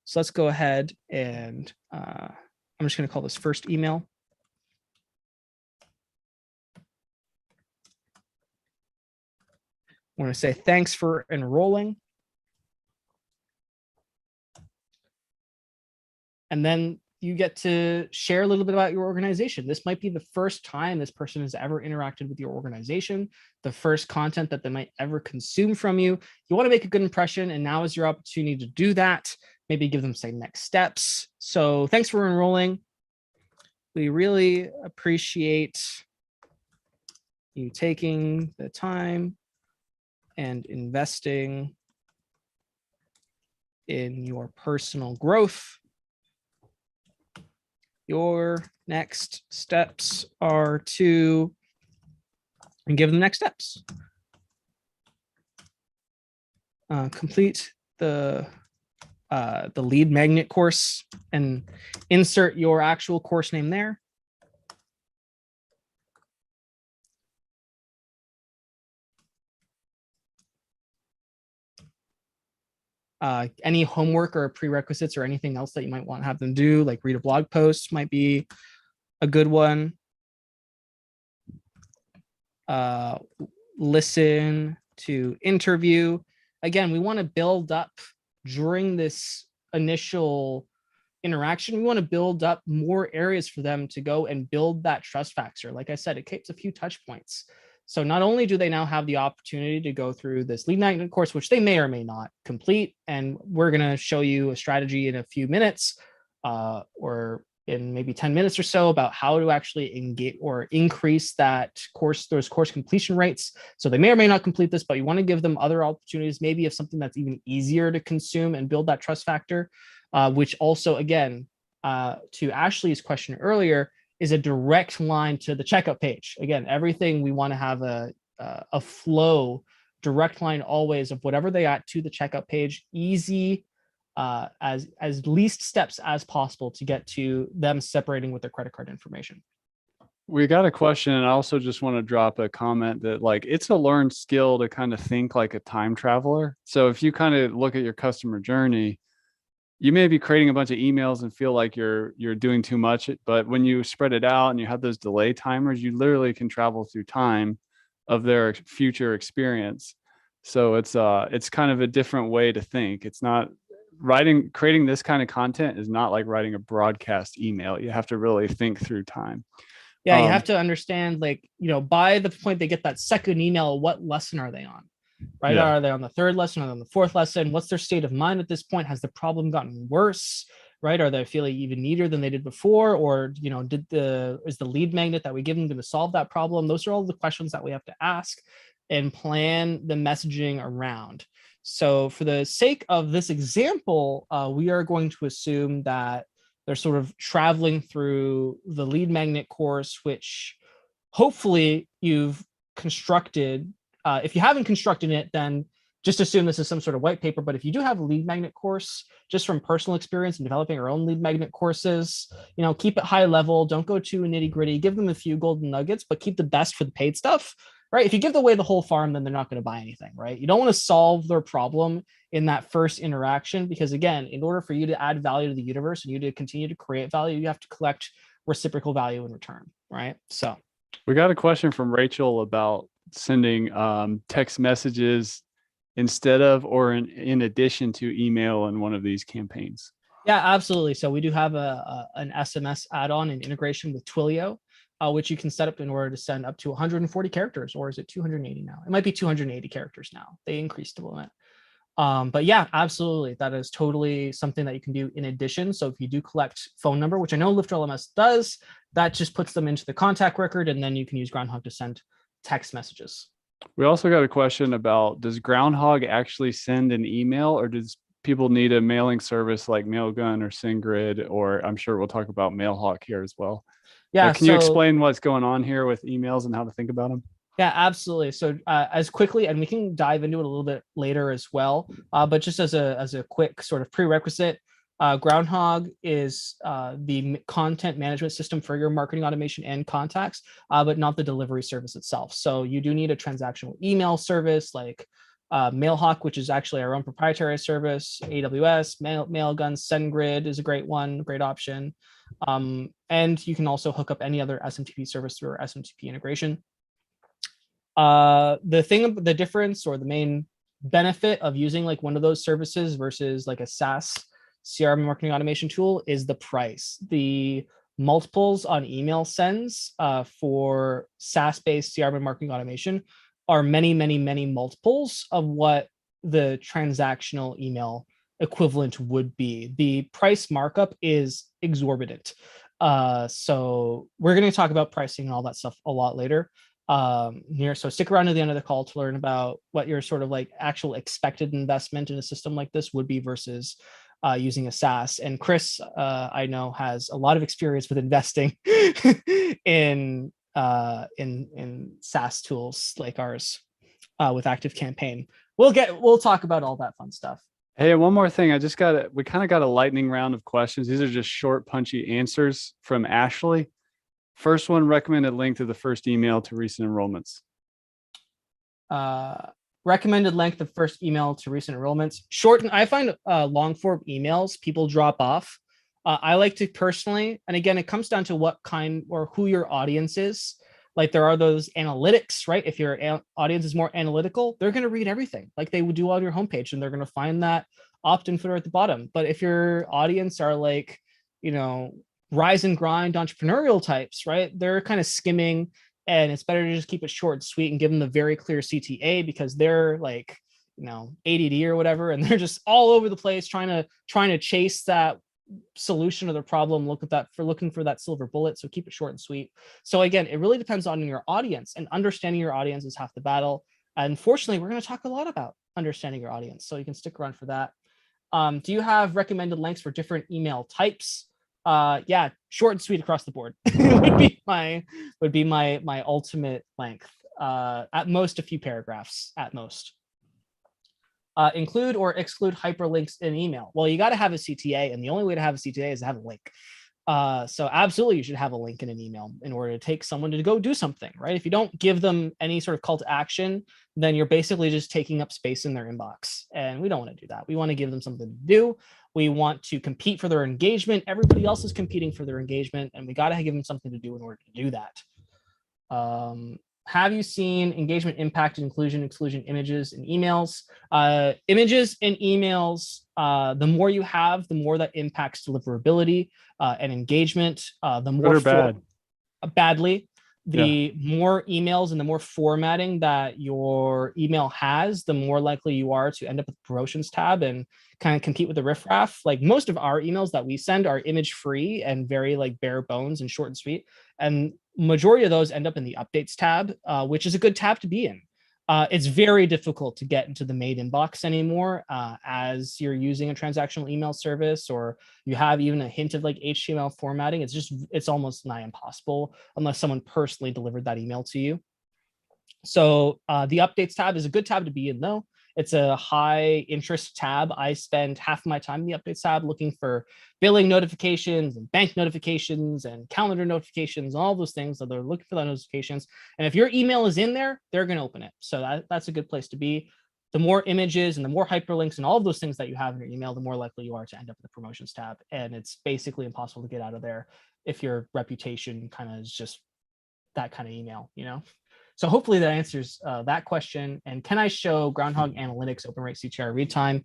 So let's go ahead and I'm just going to call this first email. I want to say thanks for enrolling. And then you get to share a little bit about your organization. This might be the first time this person has ever interacted with your organization, the first content that they might ever consume from you. You want to make a good impression, and now is your opportunity to do that. Maybe give them, say, next steps. So thanks for enrolling. We really appreciate you taking the time and investing in your personal growth. Your next steps are to, and give them next steps. Complete the lead magnet course and insert your actual course name there. Any homework or prerequisites or anything else that you might want to have them do, like read a blog post might be a good one. Listen to interview. Again, we want to build up during this initial interaction. We want to build up more areas for them to go and build that trust factor. Like I said, it takes a few touch points. So not only do they now have the opportunity to go through this lead magnet course, which they may or may not complete, and we're going to show you a strategy in a few minutes or in maybe 10 minutes or so about how to actually engage or increase those course completion rates. So they may or may not complete this, but you want to give them other opportunities, maybe of something that's even easier to consume and build that trust factor, which also, again, to Ashley's question earlier, is a direct line to the checkout page. Again, everything we want to have a flow, direct line always of whatever they got to the checkout page, easy as least steps as possible to get to them separating with their credit card information. We got a question, and I also just want to drop a comment that like it's a learned skill to kind of think like a time traveler. So if you kind of look at your customer journey, you may be creating a bunch of emails and feel like you're doing too much, but when you spread it out and you have those delay timers, you literally can travel through time of their future experience. So it's kind of a different way to think. It's not creating this kind of content is not like writing a broadcast email. You have to really think through time. Yeah, you have to understand, like, by the point they get that second email, what lesson are they on? Right? Yeah. Are they on the third lesson? Are they on the fourth lesson? What's their state of mind at this point? Has the problem gotten worse? Right? Are they feeling even neater than they did before? Or, is the lead magnet that we give them going to solve that problem? Those are all the questions that we have to ask and plan the messaging around. So for the sake of this example, we are going to assume that they're sort of traveling through the lead magnet course, which hopefully you've constructed. If you haven't constructed it, then just assume this is some sort of white paper. But if you do have a lead magnet course, just from personal experience in developing our own lead magnet courses, keep it high level. Don't go too nitty gritty. Give them a few golden nuggets, but keep the best for the paid stuff, right? If you give away the whole farm, then they're not going to buy anything, right? You don't want to solve their problem in that first interaction, because again, in order for you to add value to the universe and you to continue to create value, you have to collect reciprocal value in return, right? So We got a question from Rachel about sending text messages instead of or in addition to email in one of these campaigns. yeah, absolutely. So we do have an SMS add-on and integration with Twilio, which you can set up in order to send up to 140 characters, or is it 280 now? It might be 280 characters now. They increased the limit. But yeah, absolutely. That is totally something that you can do in addition. So if you do collect phone number, which I know LifterLMS does, that just puts them into the contact record, and then you can use Groundhog to send text messages. We also got a question about, does Groundhog actually send an email, or does people need a mailing service like Mailgun or SendGrid, or I'm sure we'll talk about Mailhawk here as well. Yeah. Can you explain what's going on here with emails and how to think about them? Yeah, absolutely. So as quickly, and we can dive into it a little bit later as well, but just as a quick sort of prerequisite, Groundhog is the content management system for your marketing automation and contacts, but not the delivery service itself. So you do need a transactional email service like Mailhawk, which is actually our own proprietary service. AWS, Mailgun, SendGrid is a great one, great option. And you can also hook up any other SMTP service through our SMTP integration. The difference or the main benefit of using like one of those services versus like a SaaS CRM marketing automation tool is the price. The multiples on email sends for SaaS-based CRM marketing automation are many, many, many multiples of what the transactional email equivalent would be. The price markup is exorbitant. So we're going to talk about pricing and all that stuff a lot later. So stick around to the end of the call to learn about what your sort of like actual expected investment in a system like this would be versus using a SaaS. And Chris, I know, has a lot of experience with investing in SaaS tools like ours with ActiveCampaign. We'll talk about all that fun stuff. Hey, one more thing. We kind of got a lightning round of questions. These are just short, punchy answers from Ashley. First one, recommended link to the first email to recent enrollments. Recommended length of first email to recent enrollments. Shorten. I find long form emails, people drop off. I like to personally, and again, it comes down to what kind or who your audience is. Like there are those analytics, right? If your audience is more analytical, they're going to read everything like they would do on your homepage, and they're going to find that opt-in footer at the bottom. But if your audience are like, rise and grind entrepreneurial types, right? They're kind of skimming, and it's better to just keep it short and sweet and give them the very clear CTA, because they're like, ADD or whatever, and they're just all over the place trying to chase that solution of their problem, looking for that silver bullet. So keep it short and sweet. So again, it really depends on your audience, and understanding your audience is half the battle. And fortunately, we're going to talk a lot about understanding your audience, so you can stick around for that. Do you have recommended lengths for different email types? Yeah, short and sweet across the board would be my ultimate length. At most a few paragraphs at most. Include or exclude hyperlinks in email. Well, you got to have a CTA, and the only way to have a CTA is to have a link. So absolutely, you should have a link in an email in order to take someone to go do something, right? If you don't give them any sort of call to action, then you're basically just taking up space in their inbox, and we don't want to do that. We want to give them something to do. We want to compete for their engagement. Everybody else is competing for their engagement, and we got to give them something to do in order to do that. Have you seen engagement impact inclusion, exclusion images in emails? Images in emails, the more you have, the more that impacts deliverability and engagement. The more good or bad? Badly. The more emails and the more formatting that your email has, the more likely you are to end up with the promotions tab and kind of compete with the riffraff. Like most of our emails that we send are image free and very like bare bones and short and sweet. And majority of those end up in the updates tab, which is a good tab to be in. It's very difficult to get into the main inbox anymore as you're using a transactional email service, or you have even a hint of like HTML formatting. It's almost nigh impossible unless someone personally delivered that email to you. So the updates tab is a good tab to be in, though. It's a high interest tab. I spend half my time in the updates tab looking for billing notifications and bank notifications and calendar notifications, all those things. So they're looking for those notifications. And if your email is in there, they're going to open it. So that's a good place to be. The more images and the more hyperlinks and all of those things that you have in your email, the more likely you are to end up in the promotions tab. And it's basically impossible to get out of there if your reputation kind of is just that kind of email, you know? So hopefully that answers that question. And can I show Groundhog Analytics, Open Rate, CTR, read time?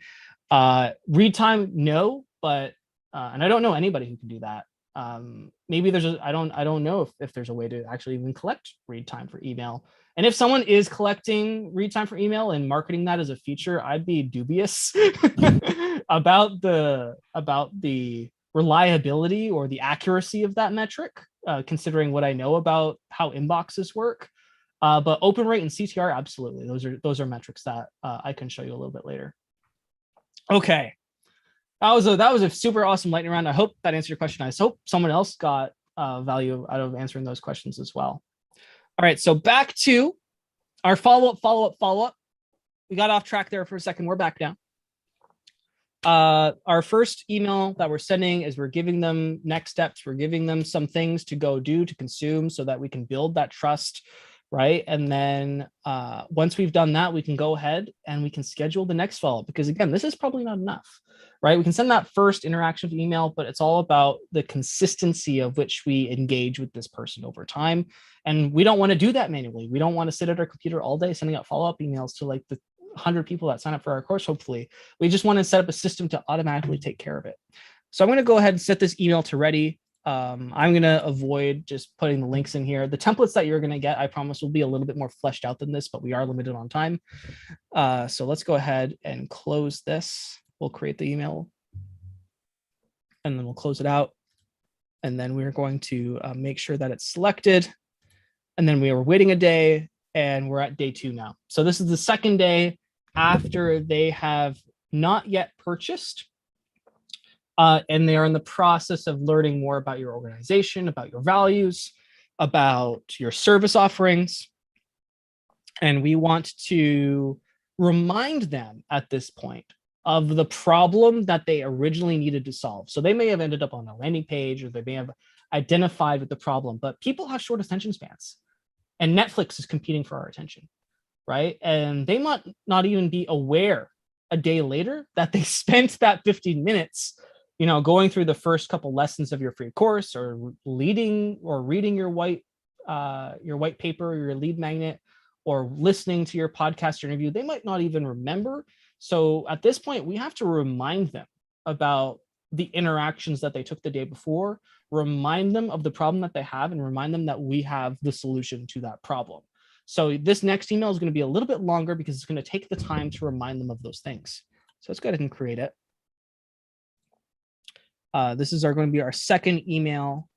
Read time, no, but and I don't know anybody who can do that. Maybe there's I don't know if there's a way to actually even collect read time for email. And if someone is collecting read time for email and marketing that as a feature, I'd be dubious about the reliability or the accuracy of that metric, considering what I know about how inboxes work. But open rate and CTR, absolutely. Those are metrics that I can show you a little bit later. Okay, that was a super awesome lightning round. I hope that answered your question. I hope someone else got value out of answering those questions as well. All right, so back to our follow-up. We got off track there for a second. We're back now. Our first email that we're sending is we're giving them next steps. We're giving them some things to go do, to consume, so that we can build that trust, right? And then once we've done that, we can go ahead and we can schedule the next follow-up, because again, this is probably not enough, right? We can send that first interaction to email, but it's all about the consistency of which we engage with this person over time. And we don't want to do that manually. We don't want to sit at our computer all day sending out follow-up emails to like the 100 people that sign up for our course, hopefully. We just want to set up a system to automatically take care of it. So I'm going to go ahead and set this email to ready. I'm going to avoid just putting the links in here. The templates that you're going to get, I promise, will be a little bit more fleshed out than this, but we are limited on time. So let's go ahead and close this. We'll create the email and then we'll close it out. And then we're going to make sure that it's selected. And then we are waiting a day and we're at day 2 now. So this is the second day after they have not yet purchased. And they are in the process of learning more about your organization, about your values, about your service offerings. And we want to remind them at this point of the problem that they originally needed to solve. So they may have ended up on a landing page, or they may have identified with the problem, but people have short attention spans. And Netflix is competing for our attention, right? And they might not even be aware a day later that they spent that 15 minutes, you know, going through the first couple lessons of your free course, or leading or reading your white paper, your lead magnet, or listening to your podcast interview. They might not even remember. So at this point, we have to remind them about the interactions that they took the day before, remind them of the problem that they have, and remind them that we have the solution to that problem. So this next email is going to be a little bit longer because it's going to take the time to remind them of those things. So let's go ahead and create it. This is going to be our second email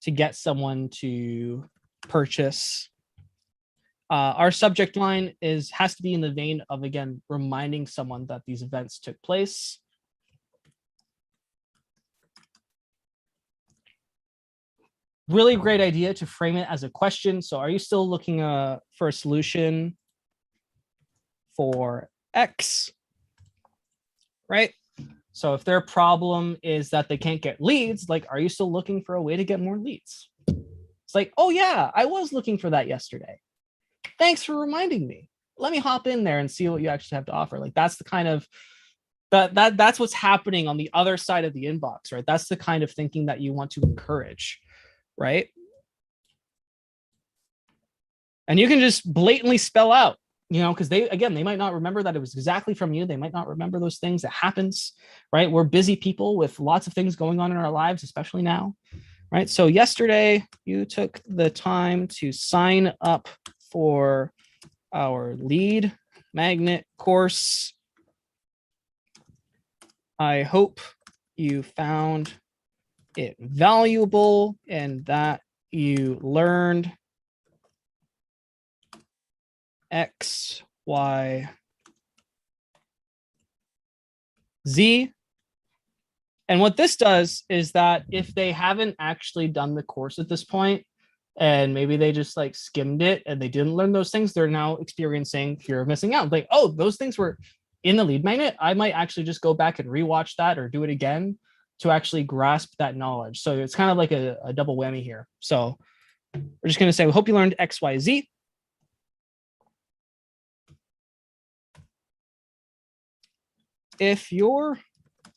to get someone to purchase. Our subject line has to be in the vein of, again, reminding someone that these events took place. Really great idea to frame it as a question. So are you still looking for a solution for X, right? So if their problem is that they can't get leads, like, are you still looking for a way to get more leads? It's like, oh yeah, I was looking for that yesterday. Thanks for reminding me. Let me hop in there and see what you actually have to offer. Like, that's the kind of, that's what's happening on the other side of the inbox, right? That's the kind of thinking that you want to encourage, right? And you can just blatantly spell out, you know, because they might not remember that it was exactly from you. They might not remember those things. It happens, right? We're busy people with lots of things going on in our lives, especially now, right? So yesterday you took the time to sign up for our lead magnet course. I hope you found it valuable and that you learned X, Y, Z. And what this does is that if they haven't actually done the course at this point, and maybe they just like skimmed it and they didn't learn those things, they're now experiencing fear of missing out. Like, oh, those things were in the lead magnet. I might actually just go back and rewatch that or do it again to actually grasp that knowledge. So it's kind of like a double whammy here. So we're just going to say, we hope you learned X, Y, Z. If you're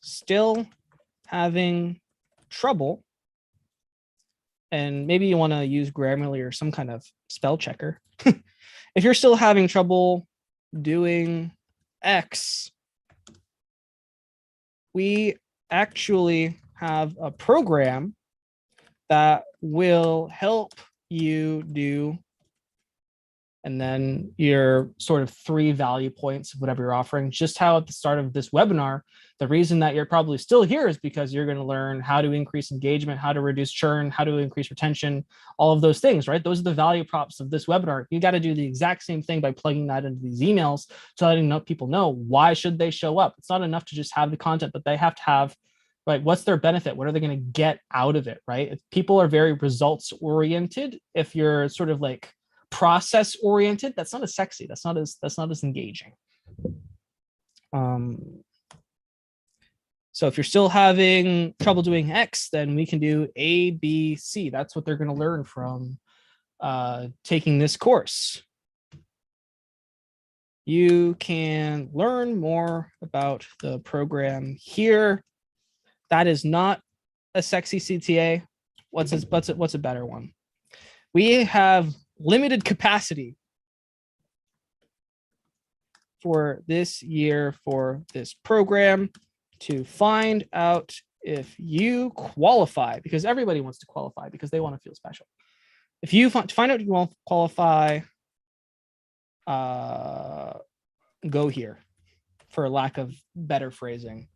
still having trouble, and maybe you want to use Grammarly or some kind of spell checker. If you're still having trouble doing X, we actually have a program that will help you do, and then your sort of 3 value points of whatever you're offering. Just how at the start of this webinar, the reason that you're probably still here is because you're going to learn how to increase engagement, how to reduce churn, how to increase retention, all of those things, right? Those are the value props of this webinar. You got to do the exact same thing by plugging that into these emails to letting people know why should they show up. It's not enough to just have the content, but they have to have, right, what's their benefit? What are they going to get out of it, right? If people are very results oriented, if you're sort of like process oriented, that's not as sexy, that's not as engaging. So if you're still having trouble doing X, then we can do A, B, C. That's what they're going to learn from taking this course. You can learn more about the program here. That is not a sexy CTA. What's a better one? We have limited capacity for this year for this program to find out if you qualify, because everybody wants to qualify because they want to feel special. If you find out you won't qualify, go here, for lack of better phrasing.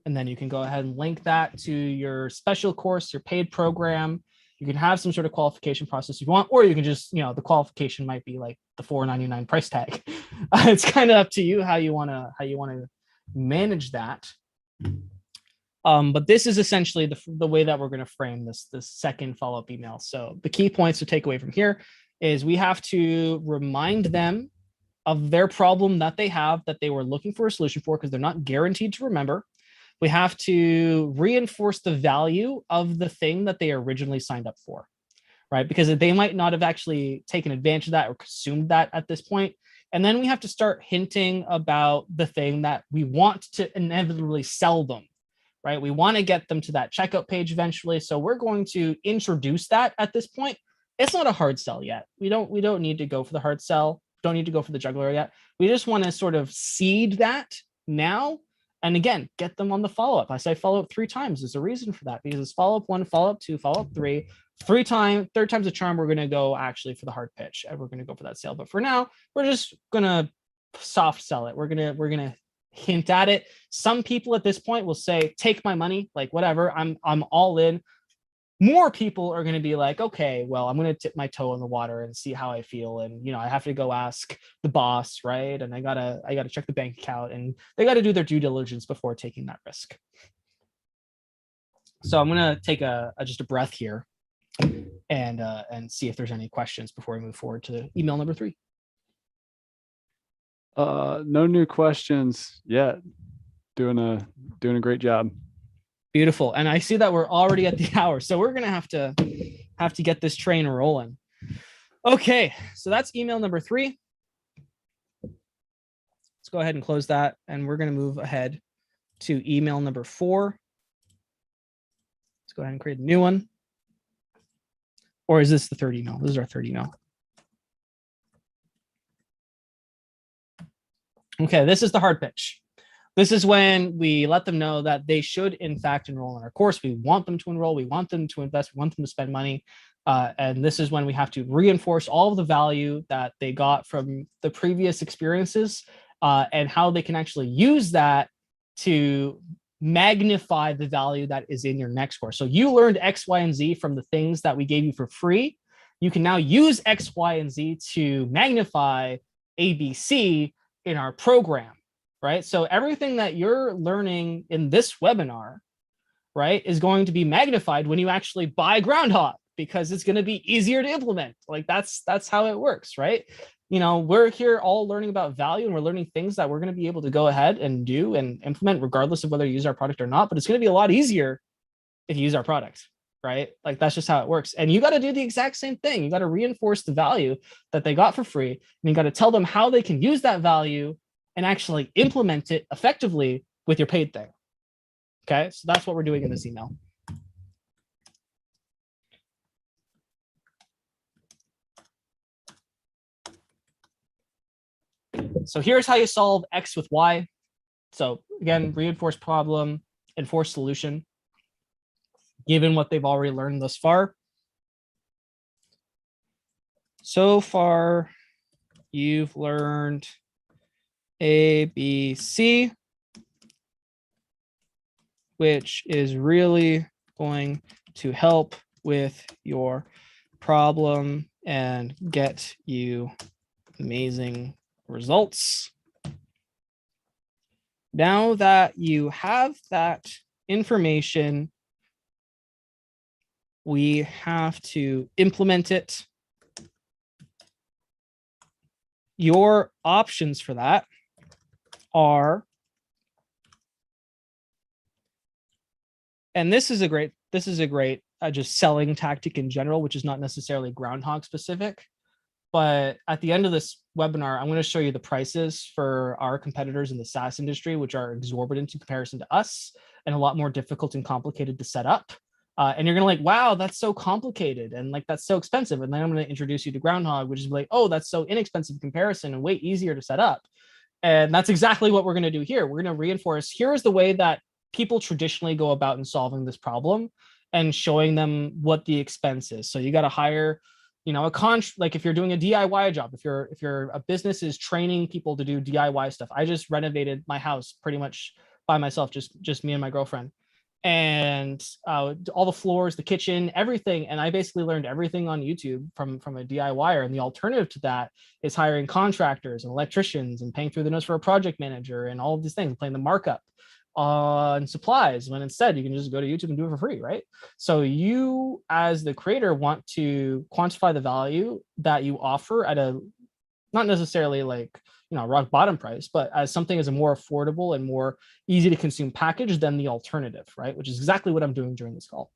And then you can go ahead and link that to your special course, your paid program. You can have some sort of qualification process if you want, or you can just, the qualification might be like the $4.99 price tag. It's kind of up to you how you want to manage that. But this is essentially the way that we're going to frame this second follow-up email. So the key points to take away from here is we have to remind them of their problem that they have, that they were looking for a solution for, because they're not guaranteed to remember. We have to reinforce the value of the thing that they originally signed up for, right? Because they might not have actually taken advantage of that or consumed that at this point. And then we have to start hinting about the thing that we want to inevitably sell them, right? We want to get them to that checkout page eventually. So we're going to introduce that at this point. It's not a hard sell yet. We don't need to go for the hard sell. Don't need to go for the juggler yet. We just want to sort of seed that now. And again, get them on the follow-up. I say follow-up 3 times. There's a reason for that, because it's follow-up 1, follow-up 2, follow-up 3. Third time's a charm, we're going to go actually for the hard pitch, and we're going to go for that sale. But for now, we're just going to soft sell it. We're going to hint at it. Some people at this point will say, take my money, like whatever, I'm all in. More people are going to be like, okay, well, I'm going to dip my toe in the water and see how I feel. And, I have to go ask the boss, right? And I gotta check the bank account, and they got to do their due diligence before taking that risk. So I'm going to take just a breath here and see if there's any questions before we move forward to email number 3. No new questions yet. Doing a great job. Beautiful. And I see that we're already at the hour, so we're gonna have to get this train rolling. Okay, so that's email number 3. Let's go ahead and close that, and we're gonna move ahead to email number 4. Let's go ahead and create a new one. Or is this the third email? This is our third email. Okay, this is the hard pitch. This is when we let them know that they should, in fact, enroll in our course. We want them to enroll. We want them to invest. We want them to spend money. And this is when we have to reinforce all of the value that they got from the previous experiences and how they can actually use that to magnify the value that is in your next course. So you learned X, Y, and Z from the things that we gave you for free. you can now use X, Y, and Z to magnify ABC in our program, right? So everything that you're learning in this webinar, right, is going to be magnified when you actually buy Groundhog, because it's going to be easier to implement. Like that's how it works, right? You know, we're here all learning about value, and we're learning things that we're going to be able to go ahead and do and implement regardless of whether you use our product or not. But it's going to be a lot easier if you use our product, right? Like that's just how it works. And you got to do the exact same thing. You got to reinforce the value that they got for free, and you got to tell them how they can use that value and actually implement it effectively with your paid thing. Okay, so that's what we're doing in this email. So here's how you solve X with Y. So again, reinforce problem, enforce solution, given what they've already learned thus far. So far, you've learned A, B, C, which is really going to help with your problem and get you amazing results. Now that you have that information, we have to implement it. Your options for that are, and this is a great just selling tactic in general, which is not necessarily Groundhog specific. But at the end of this webinar, I'm going to show you the prices for our competitors in the SaaS industry, which are exorbitant in comparison to us and a lot more difficult and complicated to set up. And you're going to like, wow, that's so complicated. And like, that's so expensive. And then I'm going to introduce you to Groundhog, which is like, oh, that's so inexpensive in comparison and way easier to set up. And that's exactly what we're going to do here. We're going to reinforce, here is the way that people traditionally go about in solving this problem and showing them what the expense is. So you got to hire, you know, like if you're doing a DIY job, if you're a business is training people to do DIY stuff. I just renovated my house pretty much by myself, just me and my girlfriend, and all the floors, the kitchen, everything. And I basically learned everything on YouTube from a DIYer. And the alternative to that is hiring contractors and electricians and paying through the nose for a project manager and all of these things, playing the markup on supplies, when instead you can just go to YouTube and do it for free, right? So you as the creator want to quantify the value that you offer at a, not necessarily like, you know, rock bottom price, but as something as a more affordable and more easy to consume package than the alternative, right? Which is exactly what I'm doing during this call.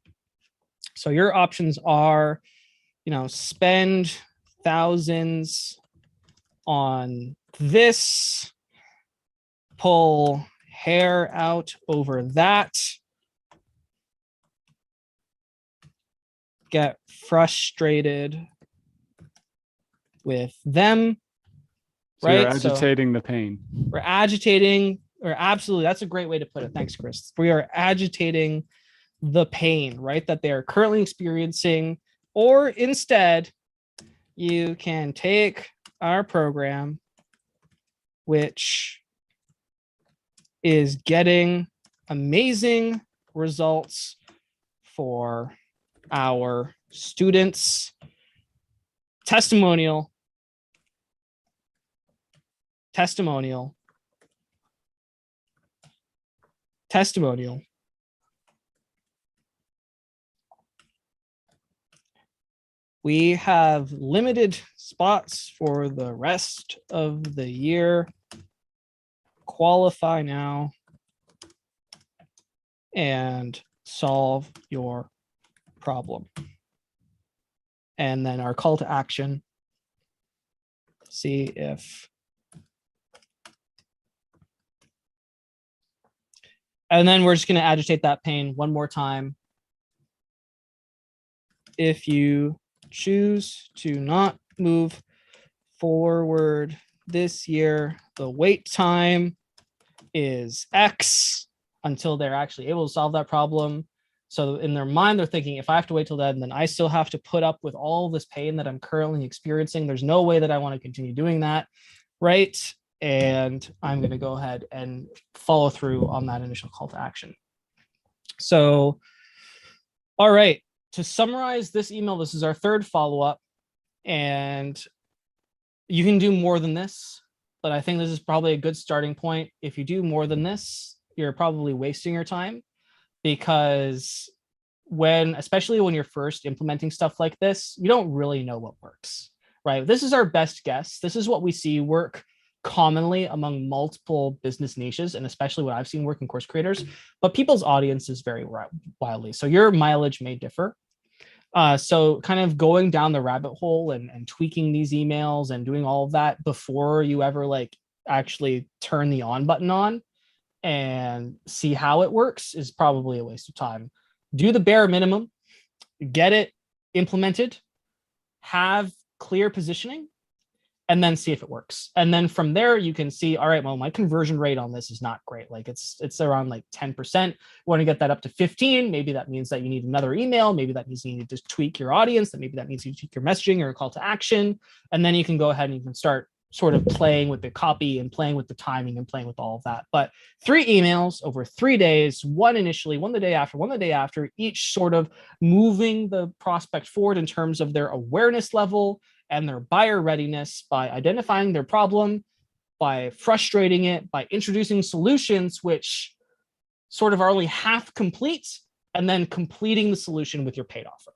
So your options are, you know, spend thousands on this, pull hair out over that, get frustrated with them, so right? You're agitating the pain. We're agitating, or absolutely, that's a great way to put it. Thanks, Chris. We are agitating the pain, right, that they are currently experiencing. Or instead, you can take our program, which is getting amazing results for our students. Testimonial. We have limited spots for the rest of the year. Qualify now and solve your problem. And then our call to action. See if. And then we're just going to agitate that pain one more time. If you choose to not move forward this year, the wait time is X until they're actually able to solve that problem. So in their mind, they're thinking, if I have to wait till then I still have to put up with all this pain that I'm currently experiencing. There's no way that I want to continue doing that, right? And I'm going to go ahead and follow through on that initial call to action. So, all right, to summarize this email, this is our third follow-up. And you can do more than this, but I think this is probably a good starting point. If you do more than this, you're probably wasting your time, because especially when you're first implementing stuff like this, you don't really know what works, right? This is our best guess. This is what we see work commonly among multiple business niches, and especially what I've seen work in course creators, but people's audiences vary wildly. So your mileage may differ. So kind of going down the rabbit hole and tweaking these emails and doing all of that before you ever like actually turn the on button on and see how it works is probably a waste of time. Do the bare minimum, get it implemented, have clear positioning, and then see if it works. And then from there, you can see, all right, well, my conversion rate on this is not great. Like it's around like 10%. You want to get that up to 15. Maybe that means that you need another email. Maybe that means you need to tweak your audience. Maybe that means you tweak your messaging or a call to action. And then you can go ahead and you can start sort of playing with the copy and playing with the timing and playing with all of that. But 3 emails over 3 days, one initially, one the day after, each sort of moving the prospect forward in terms of their awareness level and their buyer readiness by identifying their problem, by frustrating it, by introducing solutions which sort of are only half complete, and then completing the solution with your paid offer.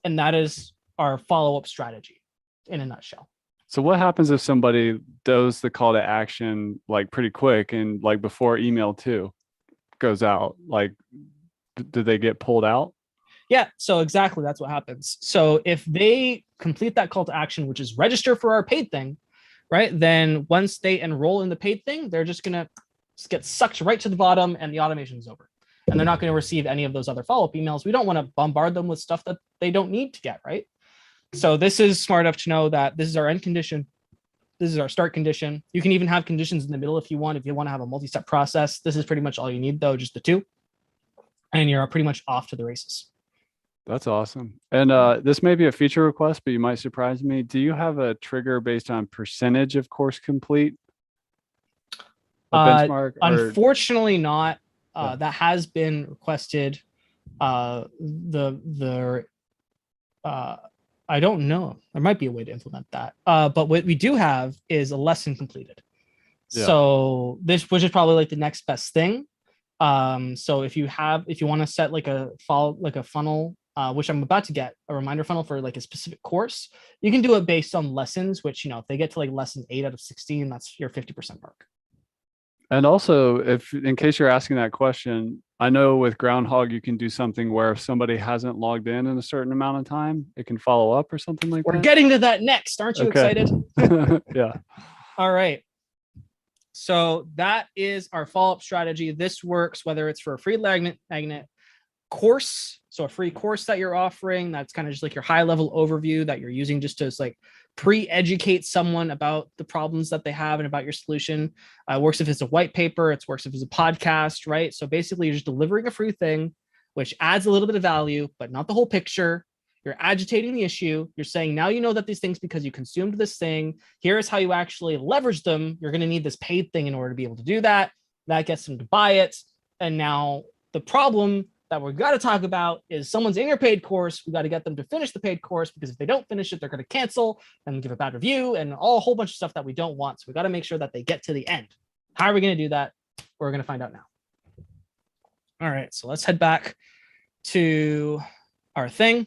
And that is our follow-up strategy in a nutshell. So what happens if somebody does the call to action like pretty quick and like before email 2 goes out? Like, do they get pulled out? Yeah, so exactly that's what happens. So if they complete that call to action, which is register for our paid thing, right? Then once they enroll in the paid thing, they're just going to get sucked right to the bottom and the automation is over. And they're not going to receive any of those other follow-up emails. We don't want to bombard them with stuff that they don't need to get, right? So this is smart enough to know that this is our end condition. This is our start condition. You can even have conditions in the middle if you want to have a multi-step process. This is pretty much all you need though, just the 2. And you're pretty much off to the races. That's awesome. And this may be a feature request, but you might surprise me. Do you have a trigger based on percentage of course complete? A benchmark? Unfortunately not. That has been requested. I don't know. There might be a way to implement that. But what we do have is a lesson completed. Yeah. So which is probably like the next best thing. So if you want to set like a funnel, which I'm about to get a reminder funnel for like a specific course, you can do it based on lessons, which, if they get to like lesson 8 out of 16, that's your 50% mark. And also, if in case you're asking that question, I know with Groundhog, you can do something where if somebody hasn't logged in a certain amount of time, it can follow up or something like that. We're getting to that next. Aren't you excited? Yeah. All right. So that is our follow-up strategy. This works whether it's for a free magnet course, so a free course that you're offering, that's kind of just like your high-level overview that you're using just to like pre-educate someone about the problems that they have and about your solution. Works if it's a white paper, it works if it's a podcast, right? So basically you're just delivering a free thing, which adds a little bit of value, but not the whole picture. You're agitating the issue. You're saying, now you know that these things because you consumed this thing. Here's how you actually leverage them. You're going to need this paid thing in order to be able to do that. That gets them to buy it. And now the problem that we've got to talk about is someone's in your paid course. We got to get them to finish the paid course, because if they don't finish it, they're going to cancel and give a bad review and a whole bunch of stuff that we don't want. So we got to make sure that they get to the end. How are we going to do that? We're going to find out now. All right, so let's head back to our thing.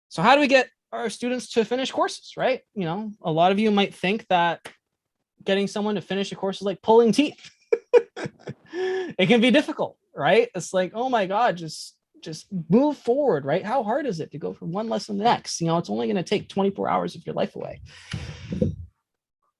So how do we get our students to finish courses, right? A lot of you might think that getting someone to finish a course is like pulling teeth. It can be difficult, right? It's like, oh my God, just move forward, right? How hard is it to go from one lesson to the next? It's only going to take 24 hours of your life away.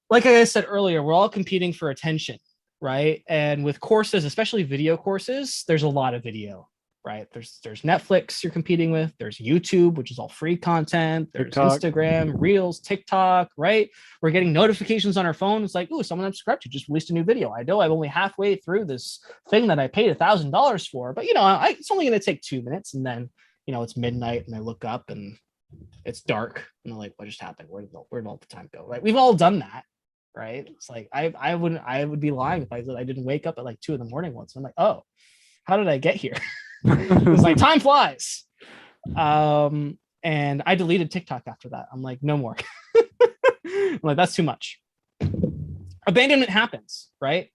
Like I said earlier, we're all competing for attention, right? And with courses, especially video courses, there's a lot of video, right? There's Netflix you're competing with. There's YouTube, which is all free content. There's TikTok. Instagram, Reels, TikTok, right? We're getting notifications on our phone. It's like, ooh, someone I'm subscribed to just released a new video. I know I'm only halfway through this thing that I paid $1,000 for, but it's only going to take 2 minutes. And then, it's midnight and I look up and it's dark and I'm like, what just happened? Where did all the time go? Right? We've all done that, right? It's like, I would be lying if I said I didn't wake up at like 2 a.m. once. I'm like, oh, how did I get here? It's like time flies. And I deleted TikTok after that. I'm like, no more. I'm like, that's too much. Abandonment happens, right?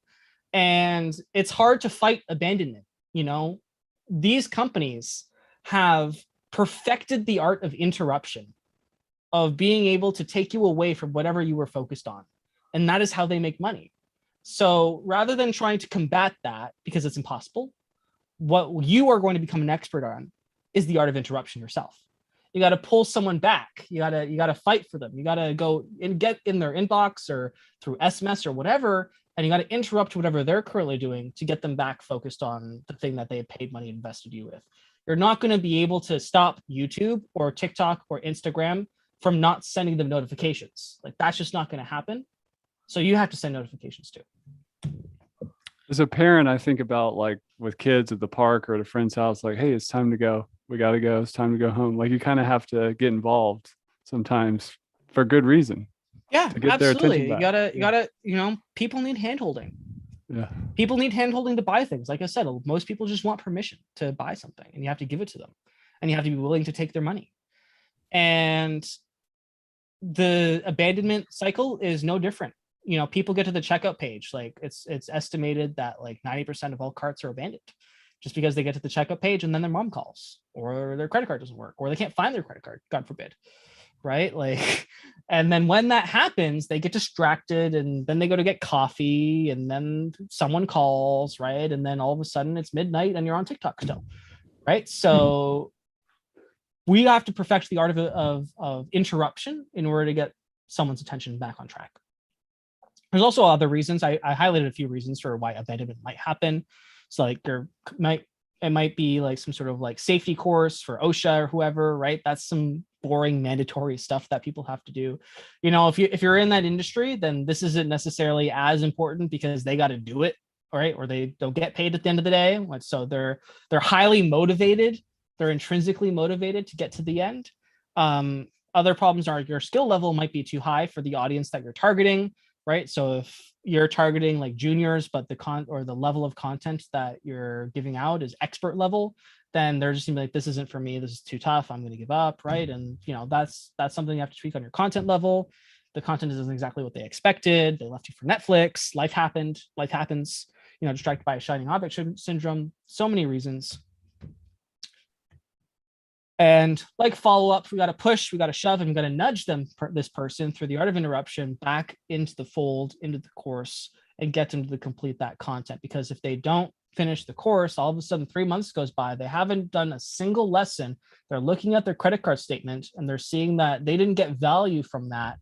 And it's hard to fight abandonment. You know, these companies have perfected the art of interruption, of being able to take you away from whatever you were focused on. And that is how they make money. So rather than trying to combat that, because it's impossible, what you are going to become an expert on is the art of interruption yourself. You got to pull someone back. You got to fight for them. You got to go and get in their inbox or through SMS or whatever, and you got to interrupt whatever they're currently doing to get them back focused on the thing that they had paid money and invested you with. You're not going to be able to stop YouTube or TikTok or Instagram from not sending them notifications. Like, that's just not going to happen. So you have to send notifications too. As a parent, I think about like with kids at the park or at a friend's house, like, hey, it's time to go. We got to go. It's time to go home. Like, you kind of have to get involved sometimes for good reason. Yeah, to get absolutely. Their attention You gotta, you know, people need handholding. Yeah. People need handholding to buy things. Like I said, most people just want permission to buy something, and you have to give it to them, and you have to be willing to take their money. And the abandonment cycle is no different. You know, people get to the checkout page. Like, it's estimated that like 90% of all carts are abandoned just because they get to the checkout page and then their mom calls, or their credit card doesn't work, or they can't find their credit card, God forbid. Right? Like, and then when that happens, they get distracted, and then they go to get coffee, and then someone calls, right? And then all of a sudden it's midnight and you're on TikTok still, right? So we have to perfect the art of interruption in order to get someone's attention back on track. There's also other reasons. I highlighted a few reasons for why abandonment might happen. So like it might be like some sort of like safety course for OSHA or whoever, right? That's some boring mandatory stuff that people have to do. You know, if you're in that industry, then this isn't necessarily as important because they got to do it, right? Or they don't get paid at the end of the day. So they're highly motivated. They're intrinsically motivated to get to the end. Other problems are your skill level might be too high for the audience that you're targeting, right? So if you're targeting like juniors, but the level of content that you're giving out is expert level, then they're just gonna be like, this isn't for me. This is too tough. I'm going to give up, right? And you know, that's something you have to tweak on your content level. The content isn't exactly what they expected. They left you for Netflix. Life happened. Life happens. You know, distracted by a shining object syndrome. So many reasons. And like follow-up, we got to push, we got to shove, and we got to nudge this person through the art of interruption back into the fold, into the course, and get them to complete that content. Because if they don't finish the course, all of a sudden 3 months goes by, they haven't done a single lesson. They're looking at their credit card statement and they're seeing that they didn't get value from that.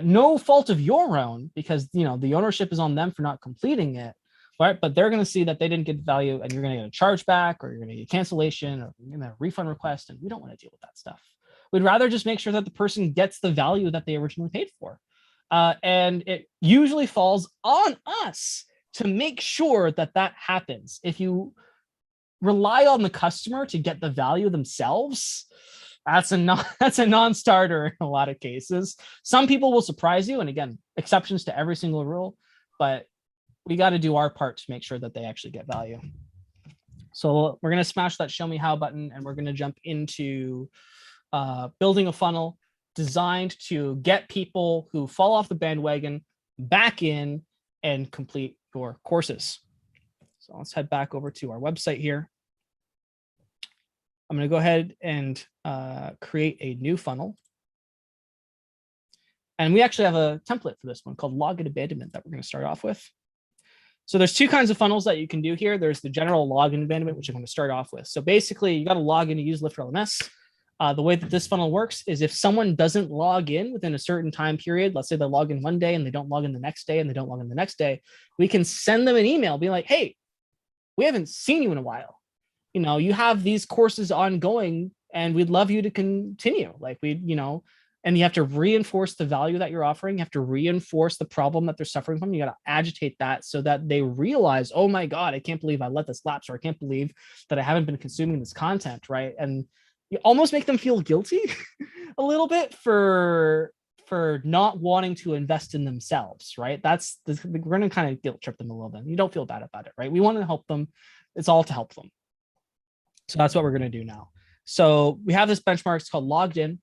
No fault of your own, because you know the ownership is on them for not completing it. Right, but they're going to see that they didn't get value, and you're going to get a chargeback, or you're going to get a cancellation, or you're going to have a refund request, and we don't want to deal with that stuff. We'd rather just make sure that the person gets the value that they originally paid for, and it usually falls on us to make sure that that happens. If you rely on the customer to get the value themselves, that's a non-starter in a lot of cases. Some people will surprise you, and again, exceptions to every single rule, but we got to do our part to make sure that they actually get value. So we're going to smash that show me how button, and we're going to jump into building a funnel designed to get people who fall off the bandwagon back in and complete your courses. So let's head back over to our website here. I'm going to go ahead and create a new funnel. And we actually have a template for this one called login abandonment that we're going to start off with. So there's two kinds of funnels that you can do here. There's the general login abandonment, which I'm going to start off with. So basically, you got to log in to use LifterLMS. The way that this funnel works is if someone doesn't log in within a certain time period, let's say they log in one day and they don't log in the next day and they don't log in the next day, we can send them an email being like, hey, we haven't seen you in a while. You know, you have these courses ongoing and we'd love you to continue. Like and you have to reinforce the value that you're offering. You have to reinforce the problem that they're suffering from. You got to agitate that so that they realize, oh my God, I can't believe I let this lapse, or I can't believe that I haven't been consuming this content, right? And you almost make them feel guilty a little bit for not wanting to invest in themselves, right? We're going to kind of guilt trip them a little bit. You don't feel bad about it, right? We want to help them. It's all to help them. So that's what we're going to do now. So we have this benchmark. It's called logged in.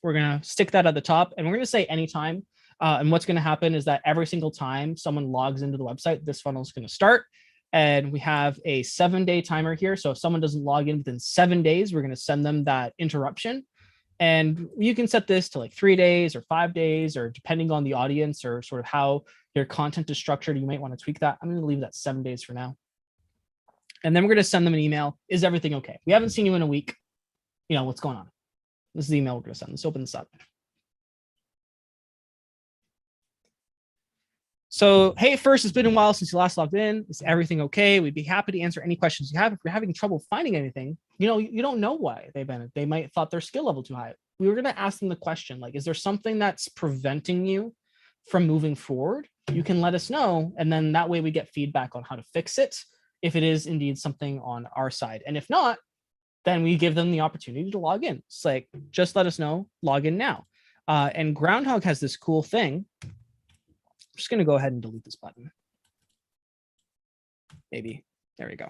We're going to stick that at the top, and we're going to say anytime. And what's going to happen is that every single time someone logs into the website, this funnel is going to start. And we have a 7-day timer here. So if someone doesn't log in within 7 days, we're going to send them that interruption. And you can set this to like 3 days or 5 days, or depending on the audience or sort of how your content is structured, you might want to tweak that. I'm going to leave that 7 days for now. And then we're going to send them an email. Is everything okay? We haven't seen you in a week. You know, what's going on? This is the email we're going to send. Let's open this up. So, hey, first, it's been a while since you last logged in. Is everything okay? We'd be happy to answer any questions you have. If you're having trouble finding anything, you know, you don't know why they might have thought their skill level too high. We were going to ask them the question, like, is there something that's preventing you from moving forward? You can let us know. And then that way we get feedback on how to fix it, if it is indeed something on our side. And if not, then we give them the opportunity to log in. It's like, just let us know, log in now. And Groundhog has this cool thing. I'm just going to go ahead and delete this button. Maybe. There we go.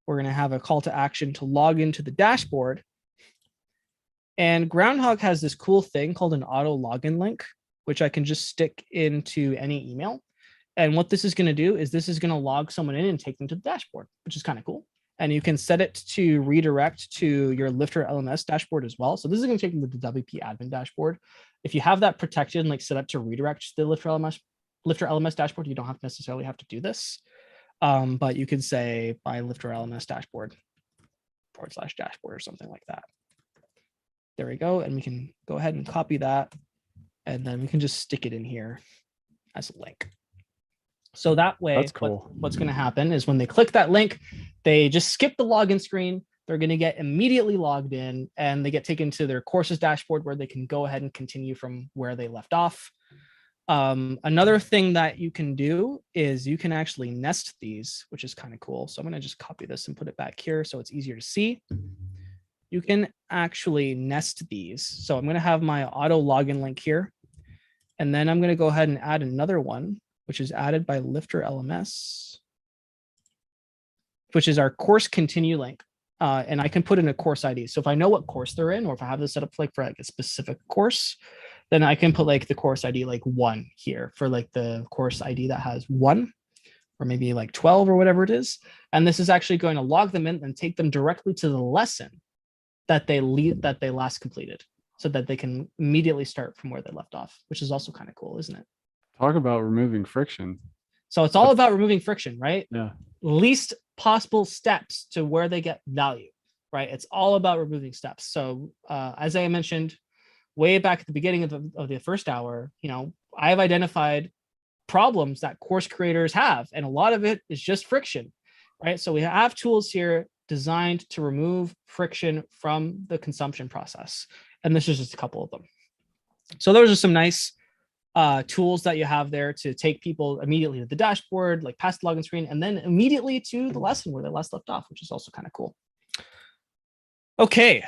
We're going to have a call to action to log into the dashboard. And Groundhog has this cool thing called an auto login link, which I can just stick into any email. And what this is going to do is this is going to log someone in and take them to the dashboard, which is kind of cool. And you can set it to redirect to your LifterLMS dashboard as well. So this is going to take them to the WP admin dashboard. If you have that protected and like set up to redirect to the LifterLMS dashboard, you don't have necessarily have to do this. But you could say by LifterLMS dashboard /dashboard or something like that. There we go. And we can go ahead and copy that. And then we can just stick it in here as a link. So that way, that's cool. What's going to happen is when they click that link, they just skip the login screen. They're going to get immediately logged in, and they get taken to their courses dashboard where they can go ahead and continue from where they left off. Another thing that you can do is you can actually nest these, which is kind of cool. So I'm going to just copy this and put it back here so it's easier to see. You can actually nest these. So I'm going to have my auto login link here, and then I'm going to go ahead and add another one, which is added by LifterLMS, which is our course continue link. And I can put in a course ID. So if I know what course they're in, or if I have this set up for like a specific course, then I can put like the course ID like 1 here for like the course ID that has 1 or maybe like 12 or whatever it is. And this is actually going to log them in and take them directly to the lesson that they last completed, so that they can immediately start from where they left off, which is also kind of cool, isn't it? Talk about removing friction. So it's all about removing friction, right? Yeah. Least possible steps to where they get value, right? It's all about removing steps. So as I mentioned way back at the beginning of the first hour, you know, I've identified problems that course creators have, and a lot of it is just friction, right? So we have tools here designed to remove friction from the consumption process. And this is just a couple of them. So those are some nice tools that you have there to take people immediately to the dashboard, like past the login screen, and then immediately to the lesson where they last left off, which is also kind of cool. Okay,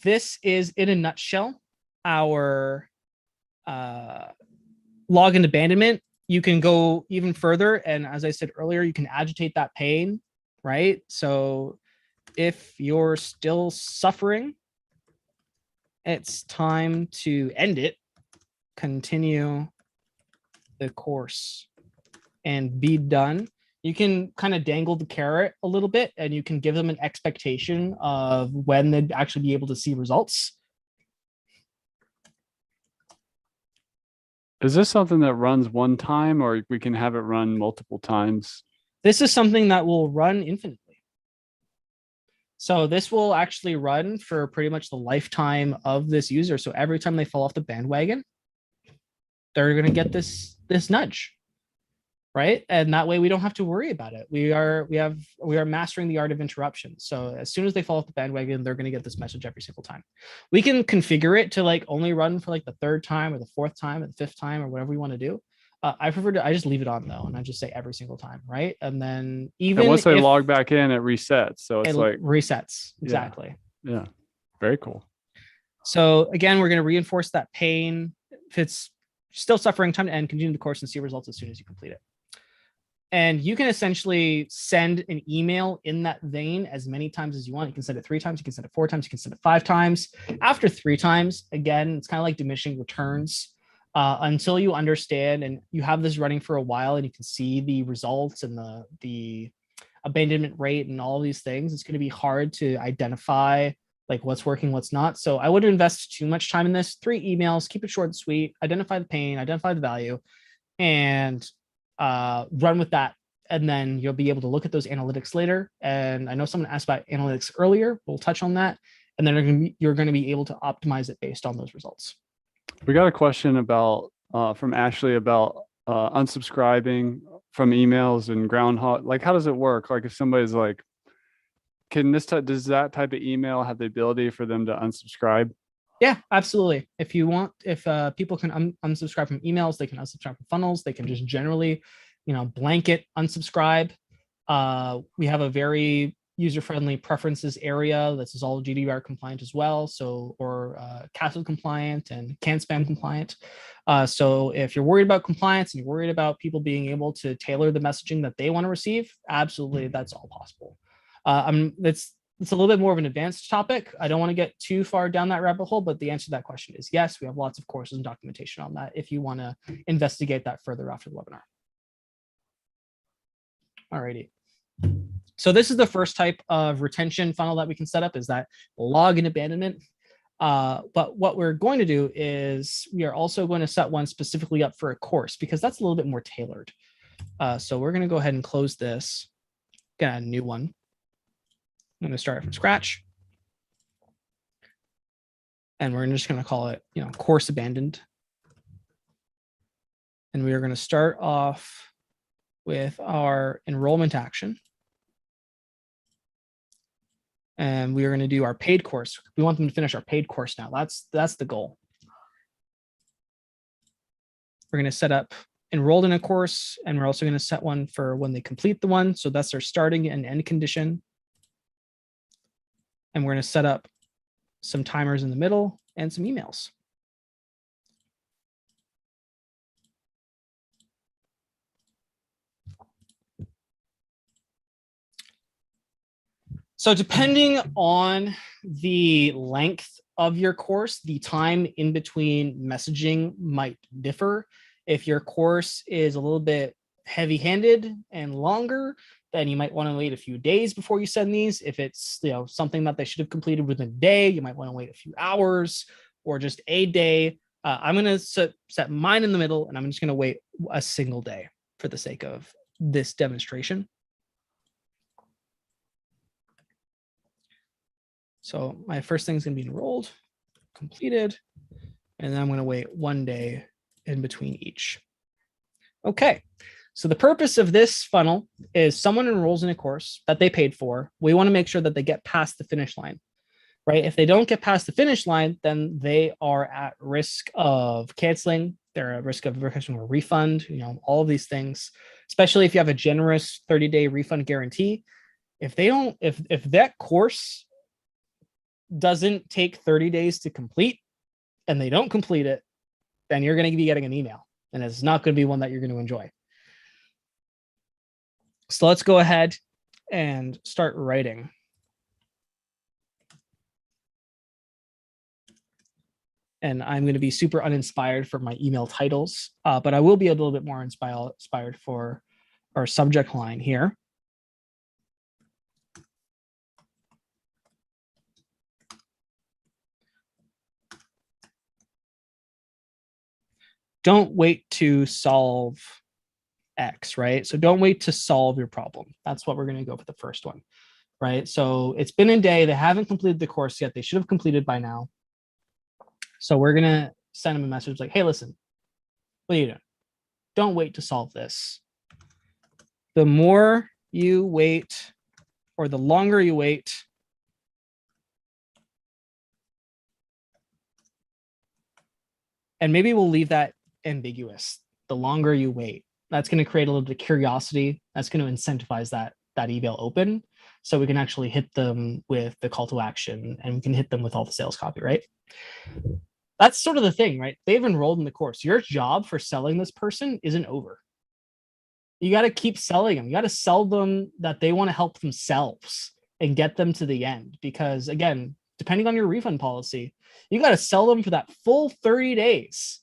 this is in a nutshell our login abandonment. You can go even further, and as I said earlier, you can agitate that pain, right? So if you're still suffering, it's time to end it. Continue the course and be done. You can kind of dangle the carrot a little bit, and you can give them an expectation of when they'd actually be able to see results. Is this something that runs one time, or we can have it run multiple times? This is something that will run infinitely. So this will actually run for pretty much the lifetime of this user. So every time they fall off the bandwagon, they're going to get this nudge, right? And that way we don't have to worry about it. We are mastering the art of interruption. So as soon as they fall off the bandwagon, they're going to get this message every single time. We can configure it to like only run for like the 3rd time or the 4th time or the 5th time or whatever we want to do. I just leave it on though, and I just say every single time, right? And then even once they log back in, it resets. So it's like resets. Exactly. Yeah. Very cool. So again, we're going to reinforce that pain. If it's still suffering, time to end, continue the course and see results as soon as you complete it. And you can essentially send an email in that vein as many times as you want. You can send it 3 times, you can send it 4 times, you can send it 5 times. After 3 times, again, it's kind of like diminishing returns until you understand and you have this running for a while and you can see the results and the abandonment rate and all of these things. It's going to be hard to identify like what's working, what's not. So I wouldn't invest too much time in this. 3 emails, keep it short and sweet, identify the pain, identify the value, and run with that. And then you'll be able to look at those analytics later. And I know someone asked about analytics earlier. We'll touch on that. And then you're going to be able to optimize it based on those results. We got a question about from Ashley about unsubscribing from emails and Groundhog. Like, how does it work? Like, if somebody's like, does that type of email have the ability for them to unsubscribe? Yeah, absolutely. If you want, if people can unsubscribe from emails, they can unsubscribe from funnels. They can just generally, blanket unsubscribe. We have a very user-friendly preferences area. This is all GDPR compliant as well. So, or CASL compliant and CAN spam compliant. So if you're worried about compliance and you're worried about people being able to tailor the messaging that they want to receive, absolutely, that's all possible. It's a little bit more of an advanced topic. I don't want to get too far down that rabbit hole, but the answer to that question is yes. We have lots of courses and documentation on that if you want to investigate that further after the webinar. Alrighty. So this is the first type of retention funnel that we can set up, is that login abandonment. But what we're going to do is we are also going to set one specifically up for a course, because that's a little bit more tailored. So we're going to go ahead and close this, get a new one. I'm going to start it from scratch. And we're just going to call it, course abandoned. And we are going to start off with our enrollment action. And we are going to do our paid course. We want them to finish our paid course now. That's the goal. We're going to set up enrolled in a course, and we're also going to set one for when they complete the one. So that's their starting and end condition. And we're going to set up some timers in the middle and some emails. So depending on the length of your course, the time in between messaging might differ. If your course is a little bit heavy-handed and longer, then you might want to wait a few days before you send these. If it's something that they should have completed within a day, you might want to wait a few hours or just a day. I'm going to set mine in the middle, and I'm just going to wait a single day for the sake of this demonstration. So my first thing is going to be enrolled, completed, and then I'm going to wait 1 day in between each. Okay. So the purpose of this funnel is someone enrolls in a course that they paid for. We want to make sure that they get past the finish line, right? If they don't get past the finish line, then they are at risk of canceling. They're at risk of requesting a refund, all of these things, especially if you have a generous 30-day refund guarantee. If that course doesn't take 30 days to complete and they don't complete it, then you're going to be getting an email, and it's not going to be one that you're going to enjoy. So let's go ahead and start writing. And I'm going to be super uninspired for my email titles, but I will be a little bit more inspired for our subject line here. Don't wait to solve X, right? So don't wait to solve your problem. That's what we're going to go for the first one, right? So it's been a day. They haven't completed the course yet. They should have completed by now. So we're going to send them a message like, hey, listen, what are you doing? Don't wait to solve this. The more you wait, or the longer you wait, and maybe we'll leave that ambiguous. The longer you wait, that's going to create a little bit of curiosity. That's going to incentivize that email open, so we can actually hit them with the call to action, and we can hit them with all the sales copy, right? That's sort of the thing, right? They've enrolled in the course. Your job for selling this person isn't over. You got to keep selling them. You got to sell them that they want to help themselves and get them to the end. Because again, depending on your refund policy, you got to sell them for that full 30 days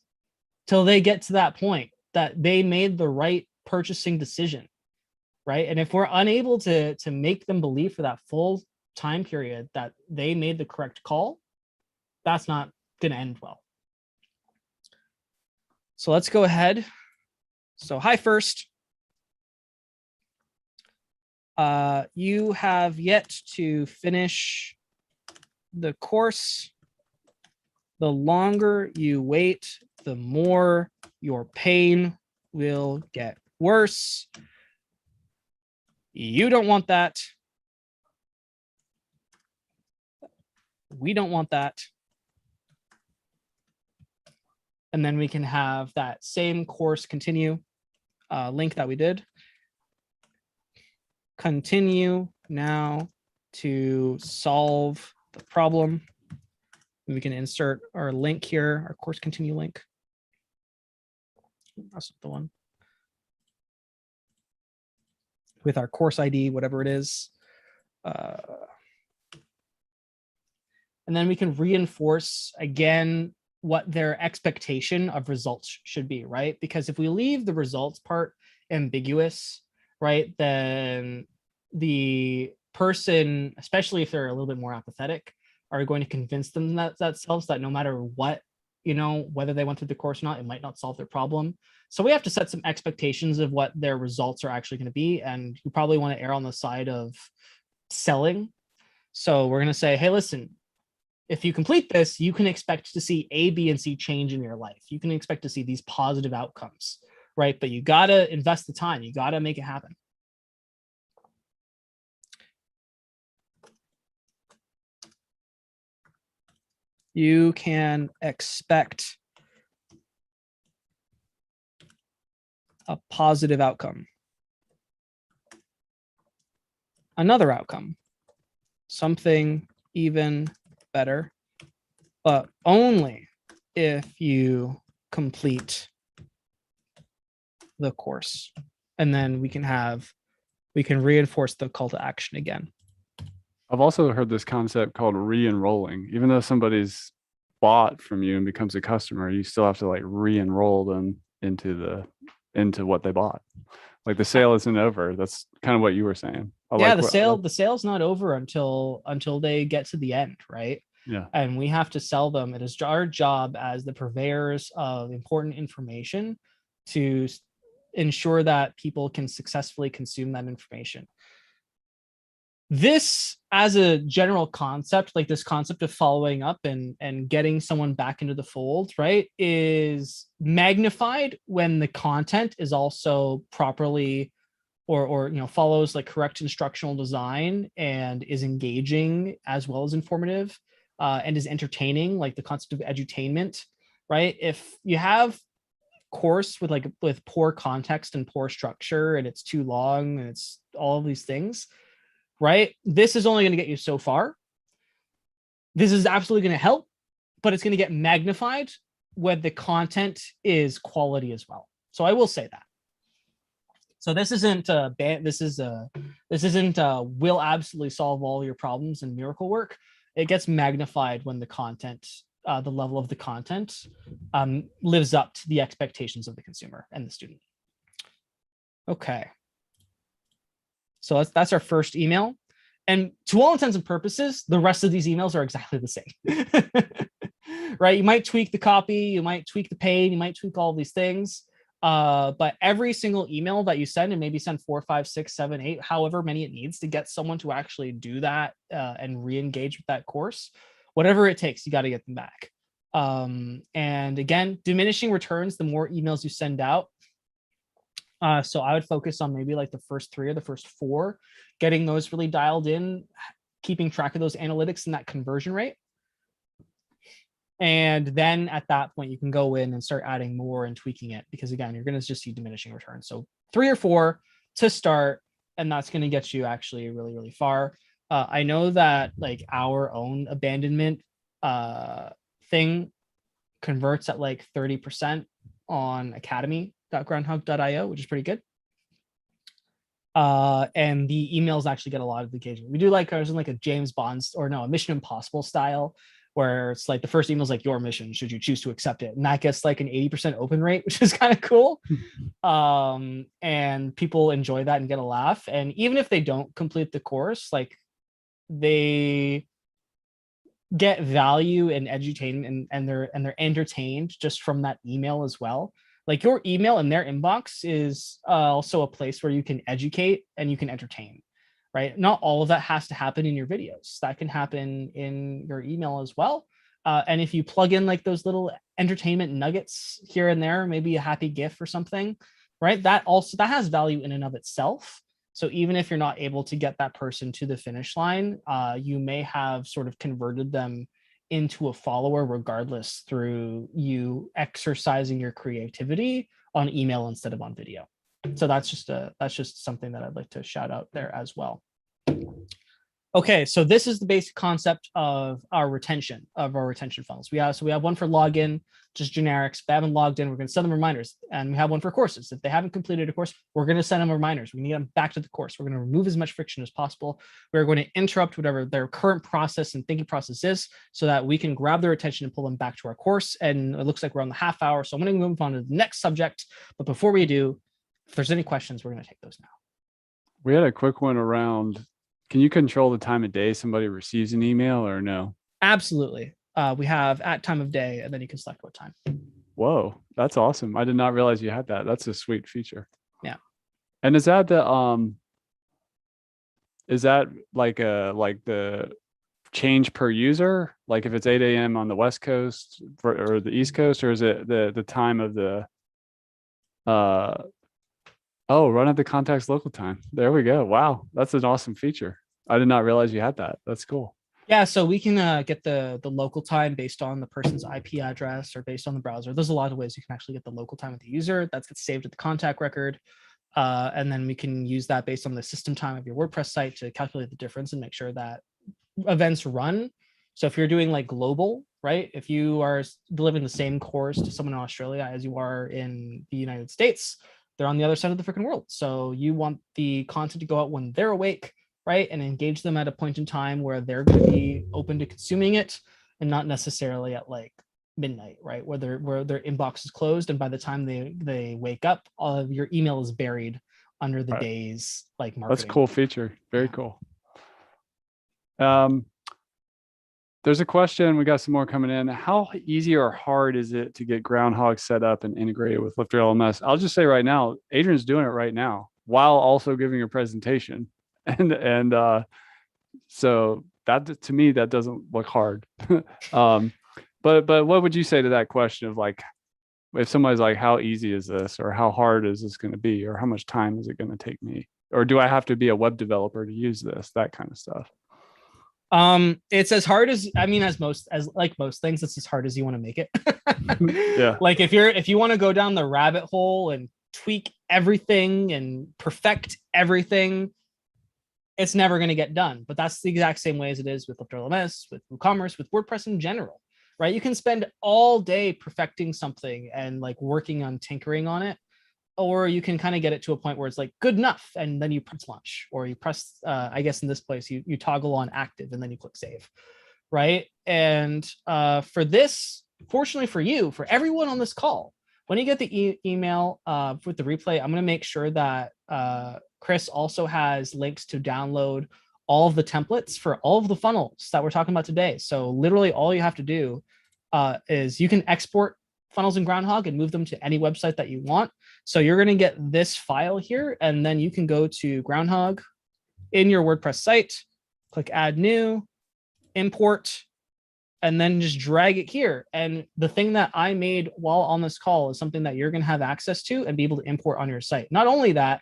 till they get to that point that they made the right purchasing decision, right? And if we're unable to make them believe for that full time period that they made the correct call, that's not going to end well. So let's go ahead. So hi first. You have yet to finish the course. The longer you wait, the more your pain will get worse. You don't want that. We don't want that. And then we can have that same course continue link that we did. Continue now to solve the problem. We can insert our link here, our course continue link. That's the one. With our course ID, whatever it is. And then we can reinforce again what their expectation of results should be, right? Because if we leave the results part ambiguous, right, then the person, especially if they're a little bit more apathetic, are going to convince them themselves that no matter what, you know, whether they went through the course or not, it might not solve their problem. So we have to set some expectations of what their results are actually going to be. And you probably want to err on the side of selling. So we're going to say, hey, listen, if you complete this, you can expect to see A, B, and C change in your life. You can expect to see these positive outcomes, right? But you got to invest the time. You got to make it happen. You can expect a positive outcome. Another outcome, something even better, but only if you complete the course. And then we can reinforce the call to action again. I've also heard this concept called re-enrolling. Even though somebody's bought from you and becomes a customer, you still have to like re-enroll them into what they bought. Like the sale isn't over. That's kind of what you were saying. The sale's not over until they get to the end, right? Yeah. And we have to sell them. It is our job as the purveyors of important information to ensure that people can successfully consume that information. This, as a general concept, like this concept of following up and getting someone back into the fold, right, is magnified when the content is also properly or follows like correct instructional design and is engaging as well as informative and is entertaining, like the concept of edutainment, right? If you have course with poor context and poor structure and it's too long and it's all of these things, right? This is only going to get you so far. This is absolutely going to help, but it's going to get magnified when the content is quality as well. So I will say that. So this isn't will absolutely solve all your problems and miracle work. It gets magnified when the content, the level of the content lives up to the expectations of the consumer and the student. Okay. So that's our first email. And to all intents and purposes, the rest of these emails are exactly the same. Right? You might tweak the copy, you might tweak the page, you might tweak all these things. But every single email that you send, and maybe send 4, 5, 6, 7, 8, however many it needs to get someone to actually do that and re-engage with that course, whatever it takes, you got to get them back. And again, diminishing returns, the more emails you send out. So I would focus on maybe like the first 3 or the first 4, getting those really dialed in, keeping track of those analytics and that conversion rate. And then at that point, you can go in and start adding more and tweaking it, because again, you're going to just see diminishing returns. So 3 or 4 to start, and that's going to get you actually really, really far. I know that like our own abandonment thing converts at like 30% on academy.groundhog.io, which is pretty good. And the emails actually get a lot of engagement. We do like ours in like a James Bond or no, a Mission Impossible style, where it's like the first email is like your mission, should you choose to accept it, and that gets like an 80% open rate, which is kind of cool. And people enjoy that and get a laugh. And even if they don't complete the course, like they get value and edutainment, and they're entertained just from that email as well. Like your email in their inbox is also a place where you can educate and you can entertain, right? Not all of that has to happen in your videos. That can happen in your email as well. And if you plug in like those little entertainment nuggets here and there, maybe a happy GIF or something, right? That has value in and of itself. So even if you're not able to get that person to the finish line, you may have sort of converted them into a follower regardless through you exercising your creativity on email instead of on video. So that's just something that I'd like to shout out there as well. Okay, so this is the basic concept of our retention funnels. We have one for login, just generics. If they haven't logged in, we're going to send them reminders. And we have one for courses. If they haven't completed a course, we're going to send them reminders. We need them back to the course. We're going to remove as much friction as possible. We're going to interrupt whatever their current process and thinking process is, so that we can grab their attention and pull them back to our course. And it looks like we're on the half hour, so I'm going to move on to the next subject. But before we do, if there's any questions, we're going to take those now. We had a quick one around, can you control the time of day somebody receives an email or no? Absolutely. We have at time of day, and then you can select what time. Whoa, that's awesome. I did not realize you had that. That's a sweet feature. Yeah. And is that like the change per user? Like if it's 8 a.m. on the West Coast or the East Coast, or is it the time of the run at the contact's local time? There we go. Wow, that's an awesome feature. I did not realize you had that. That's cool. Yeah, so we can get the local time based on the person's IP address or based on the browser. There's a lot of ways you can actually get the local time of the user. That gets saved at the contact record. And then we can use that based on the system time of your WordPress site to calculate the difference and make sure that events run. So if you're doing like global, right? If you are delivering the same course to someone in Australia as you are in the United States, they're on the other side of the freaking world. So you want the content to go out when they're awake, right? And engage them at a point in time where they're going to be open to consuming it, and not necessarily at like midnight, right? Where their inbox is closed, and by the time they wake up, all of your email is buried under the day's like marketing. That's a cool feature. Very cool. There's a question. We got some more coming in. How easy or hard is it to get Groundhog set up and integrated with LifterLMS? I'll just say right now, Adrian's doing it right now while also giving a presentation. And so that, to me, that doesn't look hard. But what would you say to that question of like, if somebody's like, how easy is this, or how hard is this going to be, or how much time is it going to take me, or do I have to be a web developer to use this, that kind of stuff? It's as hard as, as most things, it's as hard as you want to make it. Yeah. Like if you want to go down the rabbit hole and tweak everything and perfect everything, it's never going to get done. But that's the exact same way as it is with LifterLMS, with WooCommerce, with WordPress in general, right? You can spend all day perfecting something and like working on tinkering on it, or you can kind of get it to a point where it's like good enough, and then you press launch, or you press, I guess in this place, you toggle on active and then you click save, right? And for this, fortunately for you, for everyone on this call, when you get the email with the replay, I'm going to make sure that Chris also has links to download all of the templates for all of the funnels that we're talking about today. So literally all you have to do is you can export funnels in Groundhog and move them to any website that you want. So you're going to get this file here, and then you can go to Groundhog in your WordPress site, click add new, import, and then just drag it here. And the thing that I made while on this call is something that you're going to have access to and be able to import on your site. Not only that,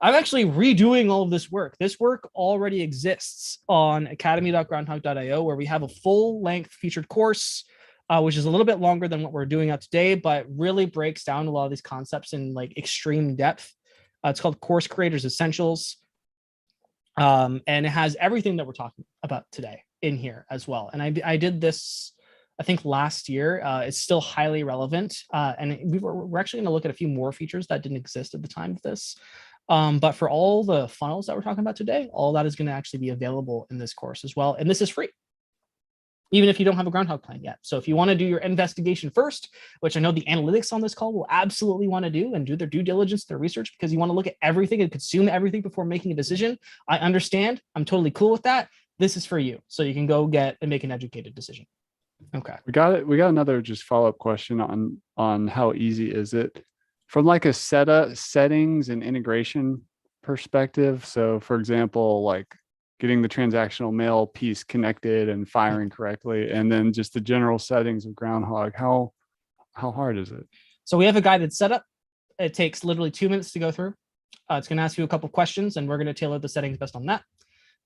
I'm actually redoing all of this work. This work already exists on academy.groundhog.io, where we have a full-length featured course, which is a little bit longer than what we're doing out today, but really breaks down a lot of these concepts in like extreme depth. It's called Course Creators Essentials. And it has everything that we're talking about today in here as well. And I did this, I think last year. It's still highly relevant. And we're actually going to look at a few more features that didn't exist at the time of this. But for all the funnels that we're talking about today, all that is going to actually be available in this course as well. And this is free, even if you don't have a Groundhog plan yet. So if you want to do your investigation first, which I know the analytics on this call will absolutely want to do and do their due diligence, their research, because you want to look at everything and consume everything before making a decision. I understand. I'm totally cool with that. This is for you. So you can go get and make an educated decision. Okay. We got it. We got another just follow-up question on how easy is it from like a settings and integration perspective. So for example, like getting the transactional mail piece connected and firing correctly, and then just the general settings of Groundhog. How hard is it? So we have a guided setup. It takes literally 2 minutes to go through. It's going to ask you a couple questions, and we're going to tailor the settings based on that.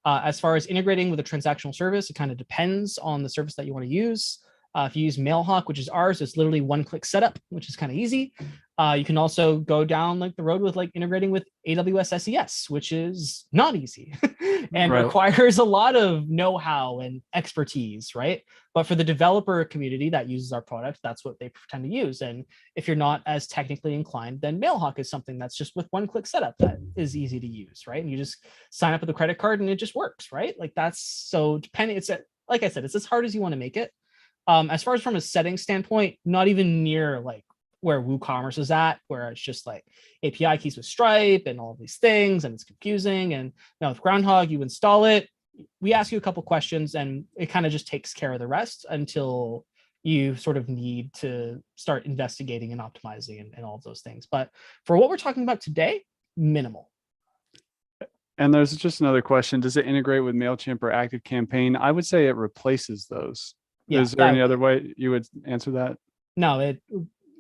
As far as integrating with a transactional service, it kind of depends on the service that you want to use. If you use Mailhawk, which is ours, it's literally one-click setup, which is kind of easy. You can also go down like the road with like integrating with AWS SES, which is not easy and requires a lot of know-how and expertise, right? But for the developer community that uses our product, that's what they tend to use. And if you're not as technically inclined, then Mailhawk is something that's just with one-click setup that is easy to use, right? And you just sign up with a credit card and it just works, right? Like that's so depending. Like I said, it's as hard as you want to make it. As far as from a setting standpoint, not even near like where WooCommerce is at, where it's just like API keys with Stripe and all these things, and it's confusing. And now with Groundhog, you install it, we ask you a couple questions, and it kind of just takes care of the rest until you sort of need to start investigating and optimizing and all of those things. But for what we're talking about today, minimal. And there's just another question. Does it integrate with MailChimp or ActiveCampaign? I would say it replaces those. Yeah, is there any other way you would answer that? No,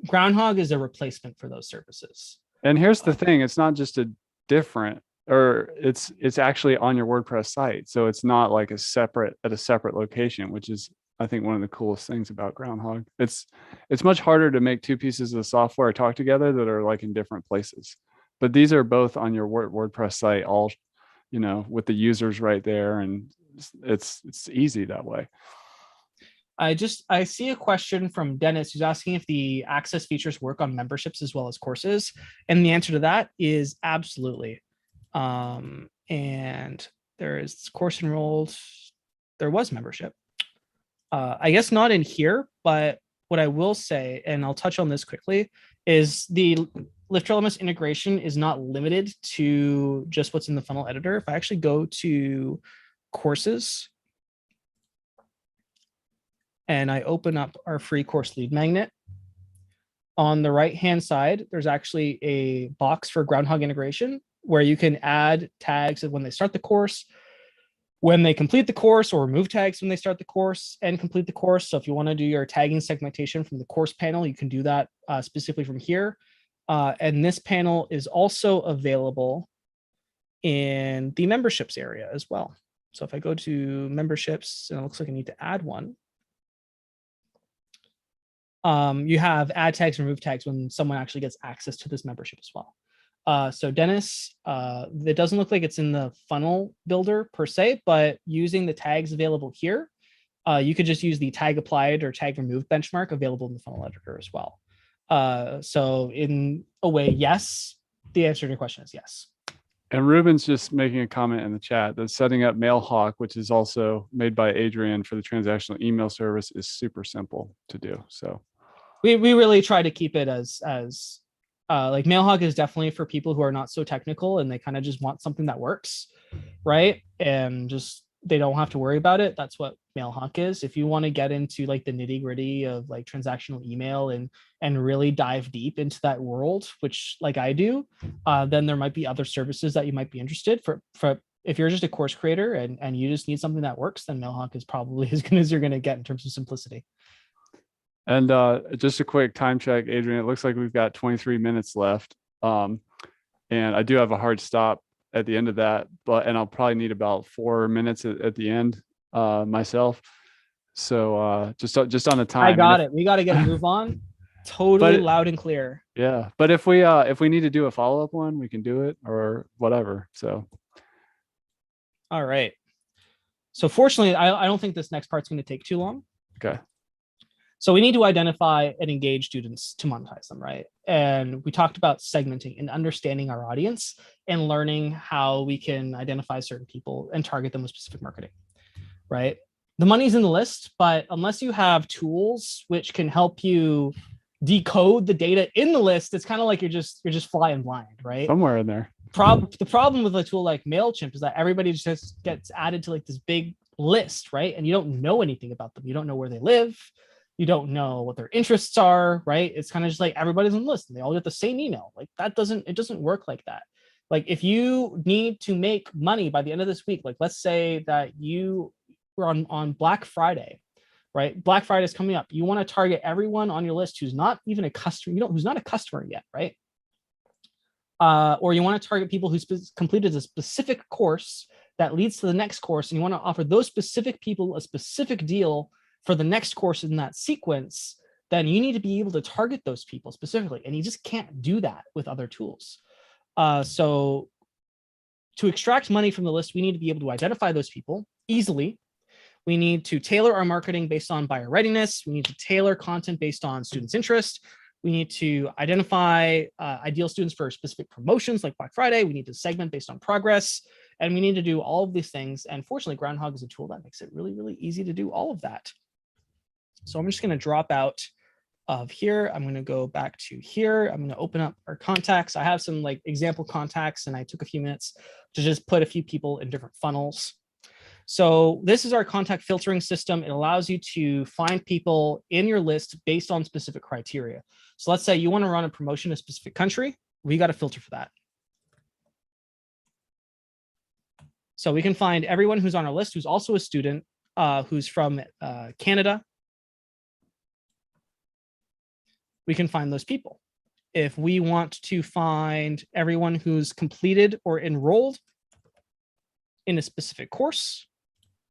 Groundhog is a replacement for those services. And here's the thing, it's not just a different, or it's actually on your WordPress site. So it's not like a separate location, which is, I think, one of the coolest things about Groundhog. It's much harder to make two pieces of software talk together that are like in different places. But these are both on your WordPress site, all, you know, with the users right there. And it's easy that way. I see a question from Dennis who's asking if the access features work on memberships as well as courses. And the answer to that is absolutely. And there is course enrolled. There was membership. I guess not in here, but what I will say, and I'll touch on this quickly, is the LifterLMS integration is not limited to just what's in the funnel editor. If I actually go to courses, and I open up our free course lead magnet, on the right-hand side, there's actually a box for Groundhog integration where you can add tags of when they start the course, when they complete the course, or remove tags when they start the course and complete the course. So if you want to do your tagging segmentation from the course panel, you can do that specifically from here. And this panel is also available in the memberships area as well. So if I go to memberships, and it looks like I need to add one, you have add tags, remove tags when someone actually gets access to this membership as well. So Dennis, it doesn't look like it's in the funnel builder per se, but using the tags available here, you could just use the tag applied or tag removed benchmark available in the funnel editor as well. So in a way, yes, the answer to your question is yes. And Ruben's just making a comment in the chat that setting up Mailhawk, which is also made by Adrian for the transactional email service, is super simple to do. So we really try to keep it as like Mailhawk is definitely for people who are not so technical and they kind of just want something that works, right? And just they don't have to worry about it. That's what Mailhawk is. If you want to get into like the nitty gritty of like transactional email and really dive deep into that world, which like I do, then there might be other services that you might be interested for if you're just a course creator and you just need something that works, then Mailhawk is probably as good as you're going to get in terms of simplicity. And just a quick time check, Adrian, it looks like we've got 23 minutes left. And I do have a hard stop at the end of that, and I'll probably need about 4 minutes at the end myself. So just on the time. I got it. We got to get a move on. Totally loud and clear. Yeah. But if we need to do a follow-up one, we can do it or whatever. So. All right. So fortunately, I don't think this next part's going to take too long. Okay. So we need to identify and engage students to monetize them, right? And we talked about segmenting and understanding our audience and learning how we can identify certain people and target them with specific marketing, right? The money's in the list, but unless you have tools which can help you decode the data in the list, it's kind of like you're just flying blind, right? Somewhere in there. The problem with a tool like MailChimp is that everybody just gets added to like this big list, right? And you don't know anything about them. You don't know where they live. You don't know what their interests are, right? It's kind of just like everybody's on the list and they all get the same email. Like it doesn't work like that. Like if you need to make money by the end of this week, like let's say that you were on Black Friday, right? Black Friday is coming up. You want to target everyone on your list who's not even a customer, who's not a customer yet, right? Or you want to target people who completed a specific course that leads to the next course, and you want to offer those specific people a specific deal for the next course in that sequence, then you need to be able to target those people specifically, and you just can't do that with other tools. So to extract money from the list, we need to be able to identify those people easily. We need to tailor our marketing based on buyer readiness. We need to tailor content based on students' interest. We need to identify ideal students for specific promotions like Black Friday. We need to segment based on progress. And we need to do all of these things. And fortunately, Groundhog is a tool that makes it really, really easy to do all of that. So I'm just going to drop out of here. I'm going to go back to here. I'm going to open up our contacts. I have some like example contacts, and I took a few minutes to just put a few people in different funnels. So this is our contact filtering system. It allows you to find people in your list based on specific criteria. So let's say you want to run a promotion in a specific country. We got a filter for that. So we can find everyone who's on our list who's also a student, who's from Canada. We can find those people. If we want to find everyone who's completed or enrolled in a specific course,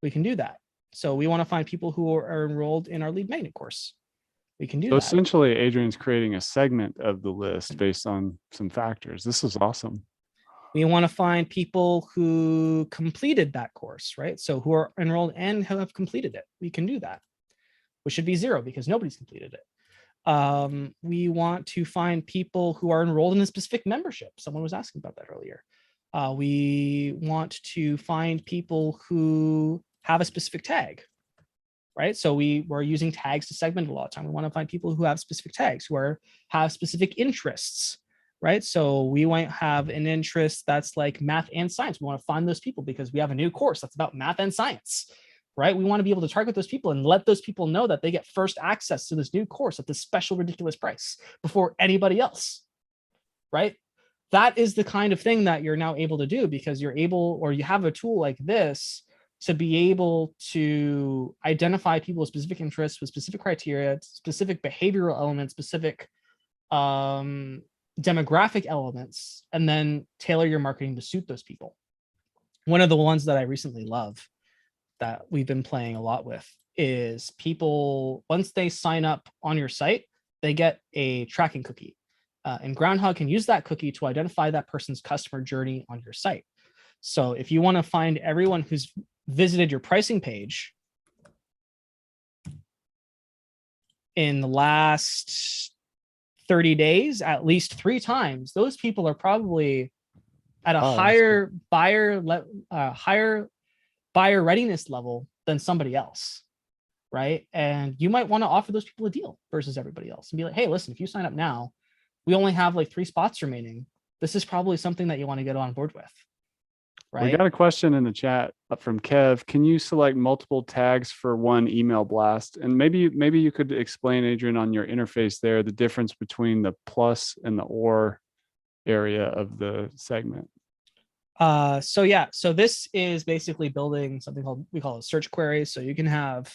we can do that. So we want to find people who are enrolled in our lead magnet course. We can do that. Essentially, Adrian's creating a segment of the list based on some factors. This is awesome. We want to find people who completed that course, right? So who are enrolled and who have completed it. We can do that, which should be 0 because nobody's completed it. We want to find people who are enrolled in a specific membership. Someone was asking about that earlier. We want to find people who have a specific tag, right? So we're using tags to segment a lot of time. We want to find people who have specific tags, who have specific interests, right? So we might have an interest that's like math and science. We want to find those people because we have a new course that's about math and science, right? We want to be able to target those people and let those people know that they get first access to this new course at this special, ridiculous price before anybody else, right? That is the kind of thing that you're now able to do because you're able, or you have a tool like this to be able to identify people with specific interests, with specific criteria, specific behavioral elements, specific demographic elements, and then tailor your marketing to suit those people. One of the ones that I recently love that we've been playing a lot with is people, once they sign up on your site, they get a tracking cookie. And Groundhog can use that cookie to identify that person's customer journey on your site. So if you want to find everyone who's visited your pricing page in the last 30 days, at least 3 times, those people are probably at a higher buyer readiness level than somebody else, right? And you might want to offer those people a deal versus everybody else and be like, hey, listen, if you sign up now, we only have like 3 spots remaining. This is probably something that you want to get on board with. Right? We got a question in the chat from Kev. Can you select multiple tags for one email blast? And maybe you could explain, Adrian, on your interface there, the difference between the plus and the or area of the segment. So this is basically building something we call a search query. So you can have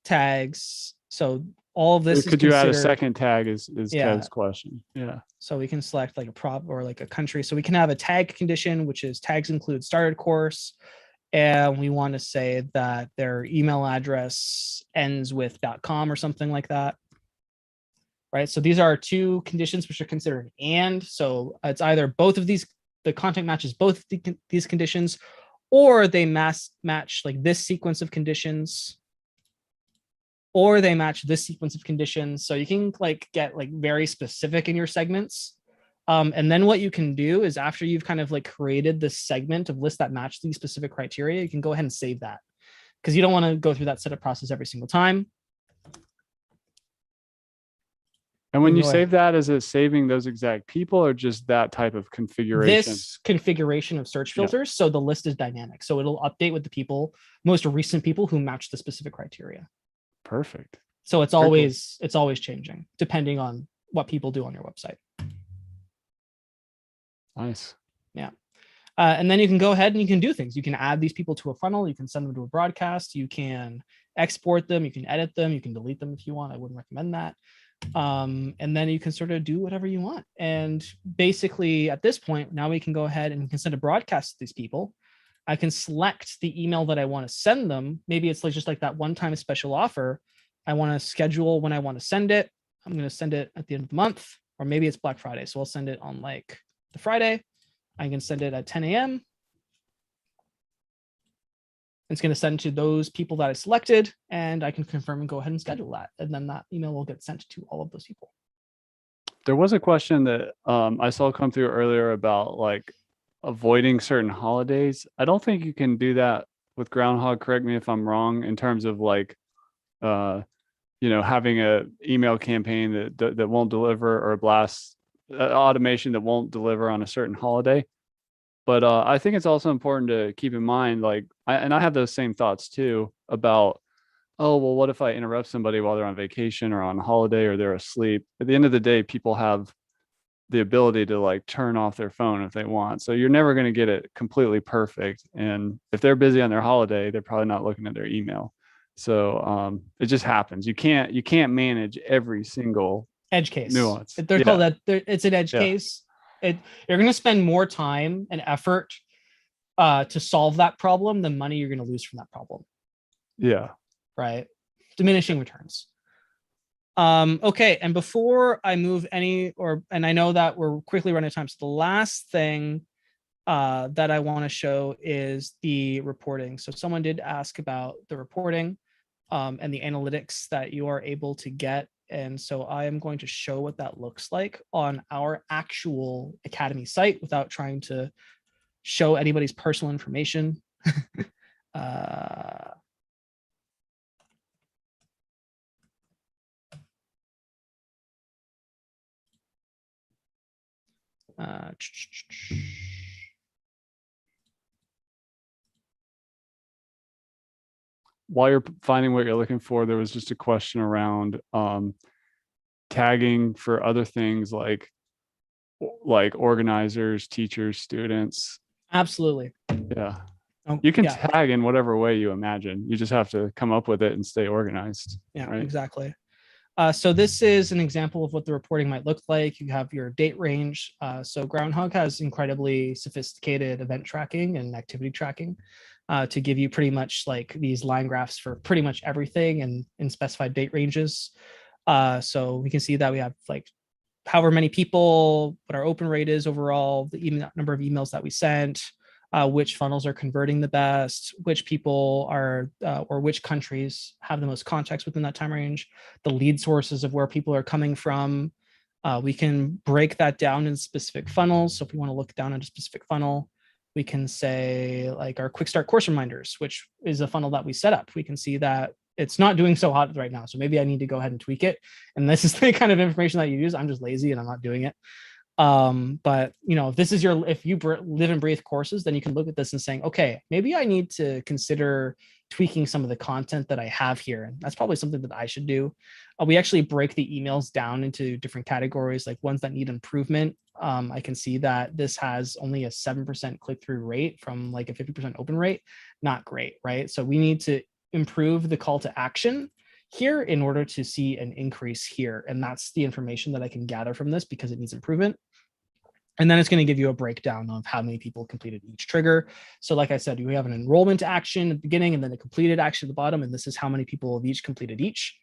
tags. So all of this could you add a second tag is Kev's question. Yeah. So we can select like a prop or like a country. So we can have a tag condition, which is tags include started course. And we want to say that their email address ends with .com or something like that. Right. So these are 2 conditions which are considered and. So it's either both of these, the content matches both these conditions, or they match like this sequence of conditions, or they match this sequence of conditions. So you can like get like very specific in your segments. And then what you can do is after you've kind of like created this segment of lists that match these specific criteria, you can go ahead and save that because you don't want to go through that setup process every single time. And when you save that, is it saving those exact people or just that type of configuration? This configuration of search filters. So the list is dynamic. So it'll update with the people, most recent people who match the specific criteria. Perfect. So it's always changing depending on what people do on your website. Nice. Yeah. And then you can go ahead and you can do things. You can add these people to a funnel. You can send them to a broadcast. You can export them. You can edit them. You can delete them if you want. I wouldn't recommend that. And then you can sort of do whatever you want. And basically at this point, now we can go ahead and we can send a broadcast to these people. I can select the email that I want to send them. Maybe it's like just like that one-time special offer. I want to schedule when I want to send it. I'm going to send it at the end of the month, or maybe it's Black Friday. So I'll send it on like the Friday. I can send it at 10 a.m. It's going to send to those people that I selected, and I can confirm and go ahead and schedule that. And then that email will get sent to all of those people. There was a question that I saw come through earlier about like avoiding certain holidays. I don't think you can do that with Groundhog. Correct me if I'm wrong, in terms of like, having a email campaign that won't deliver, or a blast automation that won't deliver on a certain holiday. But I think it's also important to keep in mind, like, I have those same thoughts too about, oh, well, what if I interrupt somebody while they're on vacation or on holiday or they're asleep? At the end of the day, people have the ability to like turn off their phone if they want. So you're never going to get it completely perfect. And if they're busy on their holiday, they're probably not looking at their email. So it just happens. You can't manage every single edge case nuance. They're called that. It's an edge case. You're going to spend more time and effort to solve that problem than money you're going to lose from that problem. Yeah. Right. Diminishing returns. Okay. And before I move and I know that we're quickly running out of time. So the last thing that I want to show is the reporting. So someone did ask about the reporting and the analytics that you are able to get. And so I am going to show what that looks like on our actual Academy site without trying to show anybody's personal information. While you're finding what you're looking for, there was just a question around tagging for other things like organizers, teachers, students. Absolutely. Yeah. You can tag in whatever way you imagine. You just have to come up with it and stay organized. Yeah, right? Exactly. So this is an example of what the reporting might look like. You have your date range. So Groundhog has incredibly sophisticated event tracking and activity tracking to give you pretty much like these line graphs for pretty much everything and in specified date ranges. So we can see that we have like however many people, what our open rate is overall, the number of emails that we sent, which funnels are converting the best, which people are, or which countries have the most contacts within that time range, the lead sources of where people are coming from. We can break that down in specific funnels. So if we want to look down at a specific funnel, we can say like our quick start course reminders, which is a funnel that we set up. We can see that it's not doing so hot right now. So maybe I need to go ahead and tweak it. And this is the kind of information that you use. I'm just lazy and I'm not doing it. But if you live and breathe courses, then you can look at this and saying, okay, maybe I need to consider tweaking some of the content that I have here. And that's probably something that I should do. We actually break the emails down into different categories, like ones that need improvement. I can see that this has only a 7% click-through rate from like a 50% open rate. Not great, right? So we need to improve the call to action here in order to see an increase here. And that's the information that I can gather from this because it needs improvement. And then it's going to give you a breakdown of how many people completed each trigger. So like I said, we have an enrollment action at the beginning and then a completed action at the bottom. And this is how many people have each completed each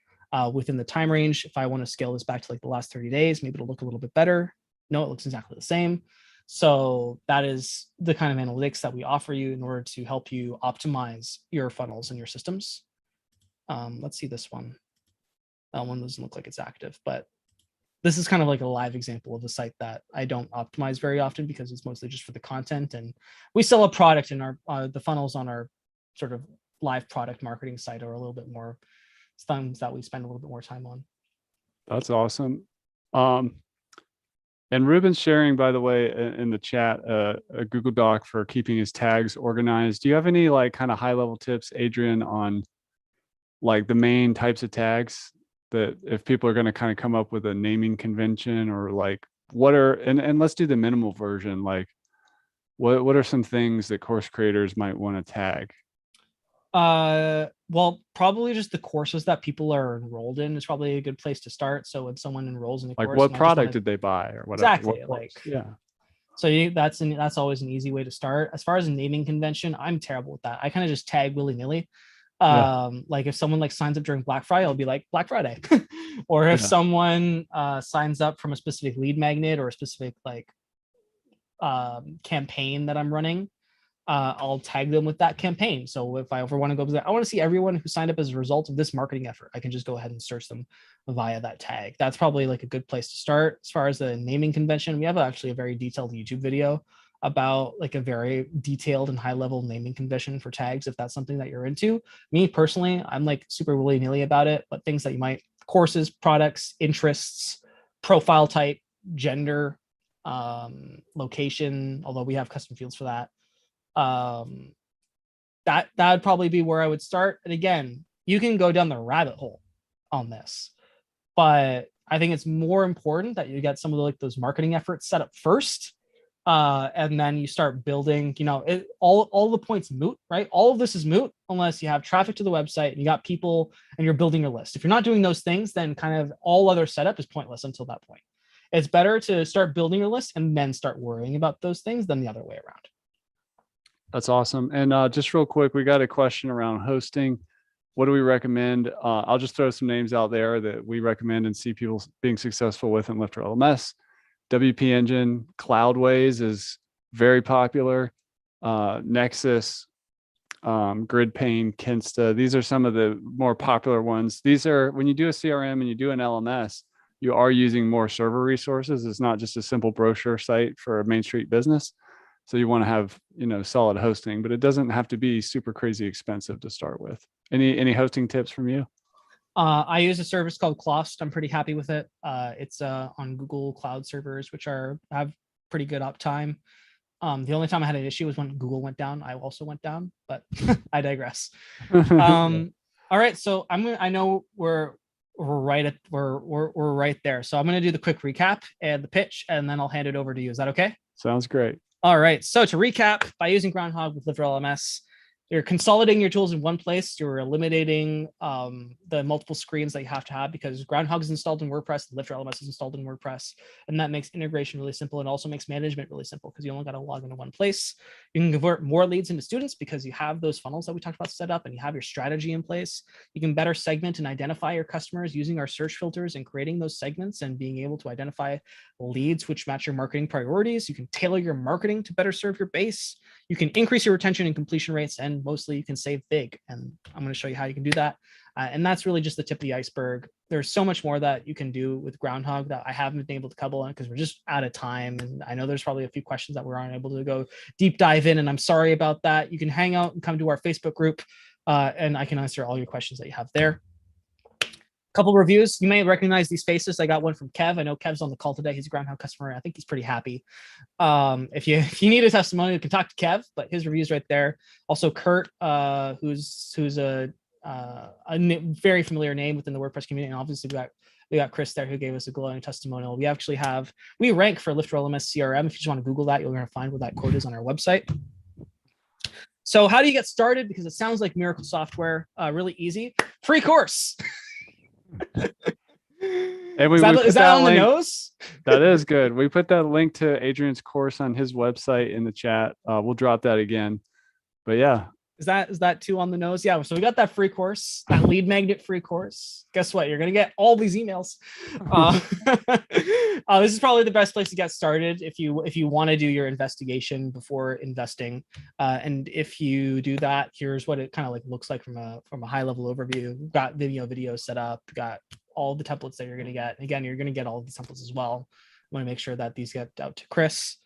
within the time range. If I want to scale this back to like the last 30 days, maybe it'll look a little bit better. No, it looks exactly the same. So that is the kind of analytics that we offer you in order to help you optimize your funnels and your systems. Let's see this one. That one doesn't look like it's active, but this is kind of like a live example of a site that I don't optimize very often because it's mostly just for the content. And we sell a product, in our the funnels on our sort of live product marketing site are a little bit more things that we spend a little bit more time on. That's awesome. And Ruben's sharing, by the way, in the chat, a Google Doc for keeping his tags organized. Do you have any like kind of high level tips, Adrian, on like the main types of tags that if people are going to kind of come up with a naming convention, or like what are, and let's do the minimal version, like what are some things that course creators might want to tag? Well, probably just the courses that people are enrolled in is probably a good place to start. So when someone enrolls in a Like course, what product did they buy or whatever? exactly, like, yeah. So that's always an easy way to start. As far as a naming convention, I'm terrible with that. I kind of just tag willy-nilly. Like if someone like signs up during Black Friday, I'll be like Black Friday. Or if someone signs up from a specific lead magnet or a specific like campaign that I'm running, I'll tag them with that campaign. So if I ever want to go, I want to see everyone who signed up as a result of this marketing effort, I can just go ahead and search them via that tag. That's probably like a good place to start. As far as the naming convention, we have actually a very detailed YouTube video about like a very detailed and high level naming convention for tags, if that's something that you're into. Me personally, I'm like super willy-nilly about it, but things that you might, courses, products, interests, profile type, gender, location, although we have custom fields for that. That would probably be where I would start. And again, you can go down the rabbit hole on this, but I think it's more important that you get some of like those marketing efforts set up first, and then you start building. All the points moot, right? All of this is moot unless you have traffic to the website and you got people and you're building your list. If you're not doing those things, then kind of all other setup is pointless until that point. It's better to start building your list and then start worrying about those things than the other way around. That's awesome. And just real quick, we got a question around hosting. What do we recommend? I'll just throw some names out there that we recommend and see people being successful with in LifterLMS. WP Engine, Cloudways is very popular. Nexus, GridPane, Kinsta. These are some of the more popular ones. These are, when you do a CRM and you do an LMS, you are using more server resources. It's not just a simple brochure site for a Main Street business. So you want to have, solid hosting, but it doesn't have to be super crazy expensive to start with. Any hosting tips from you? I use a service called Clost. I'm pretty happy with it. It's on Google Cloud servers, which have pretty good uptime. The only time I had an issue was when Google went down. I also went down, but I digress. All right, so I know we're right there. So I'm going to do the quick recap and the pitch, and then I'll hand it over to you. Is that okay? Sounds great. All right. So to recap, by using Groundhog with LifterLMS, you're consolidating your tools in one place. You're eliminating the multiple screens that you have to have, because Groundhog is installed in WordPress, LifterLMS is installed in WordPress, and that makes integration really simple, and also makes management really simple because you only got to log into one place. You can convert more leads into students because you have those funnels that we talked about set up, and you have your strategy in place. You can better segment and identify your customers using our search filters and creating those segments and being able to identify leads which match your marketing priorities. You can tailor your marketing to better serve your base. You can increase your retention and completion rates, and mostly you can save big. And I'm going to show you how you can do that. And that's really just the tip of the iceberg. There's so much more that you can do with Groundhog that I haven't been able to cover on because we're just out of time. And I know there's probably a few questions that we're unable to go deep dive in, and I'm sorry about that. You can hang out and come to our Facebook group, and I can answer all your questions that you have there. Couple reviews. You may recognize these faces. I got one from Kev. I know Kev's on the call today. He's a Groundhog customer. I think he's pretty happy. If you need a testimonial, you can talk to Kev, but his review's right there. Also, Kurt, who's a very familiar name within the WordPress community, and obviously we got Chris there who gave us a glowing testimonial. We rank for LifterLMS CRM. If you just want to Google that, you're going to find where that quote is on our website. So how do you get started? Because it sounds like miracle software. Really easy. Free course. And is that on the nose? That is good. We put that link to Adrian's course on his website in the chat. We'll drop that again. But yeah. Is that too on the nose? Yeah. So we got that free course, that lead magnet free course. Guess what? You're going to get all these emails. This is probably the best place to get started if you want to do your investigation before investing. And if you do that, here's what it kind of like looks like from a high level overview. We've got video set up, got all the templates that you're going to get. And again, you're going to get all of the templates as well. I want to make sure that these get out to Chris.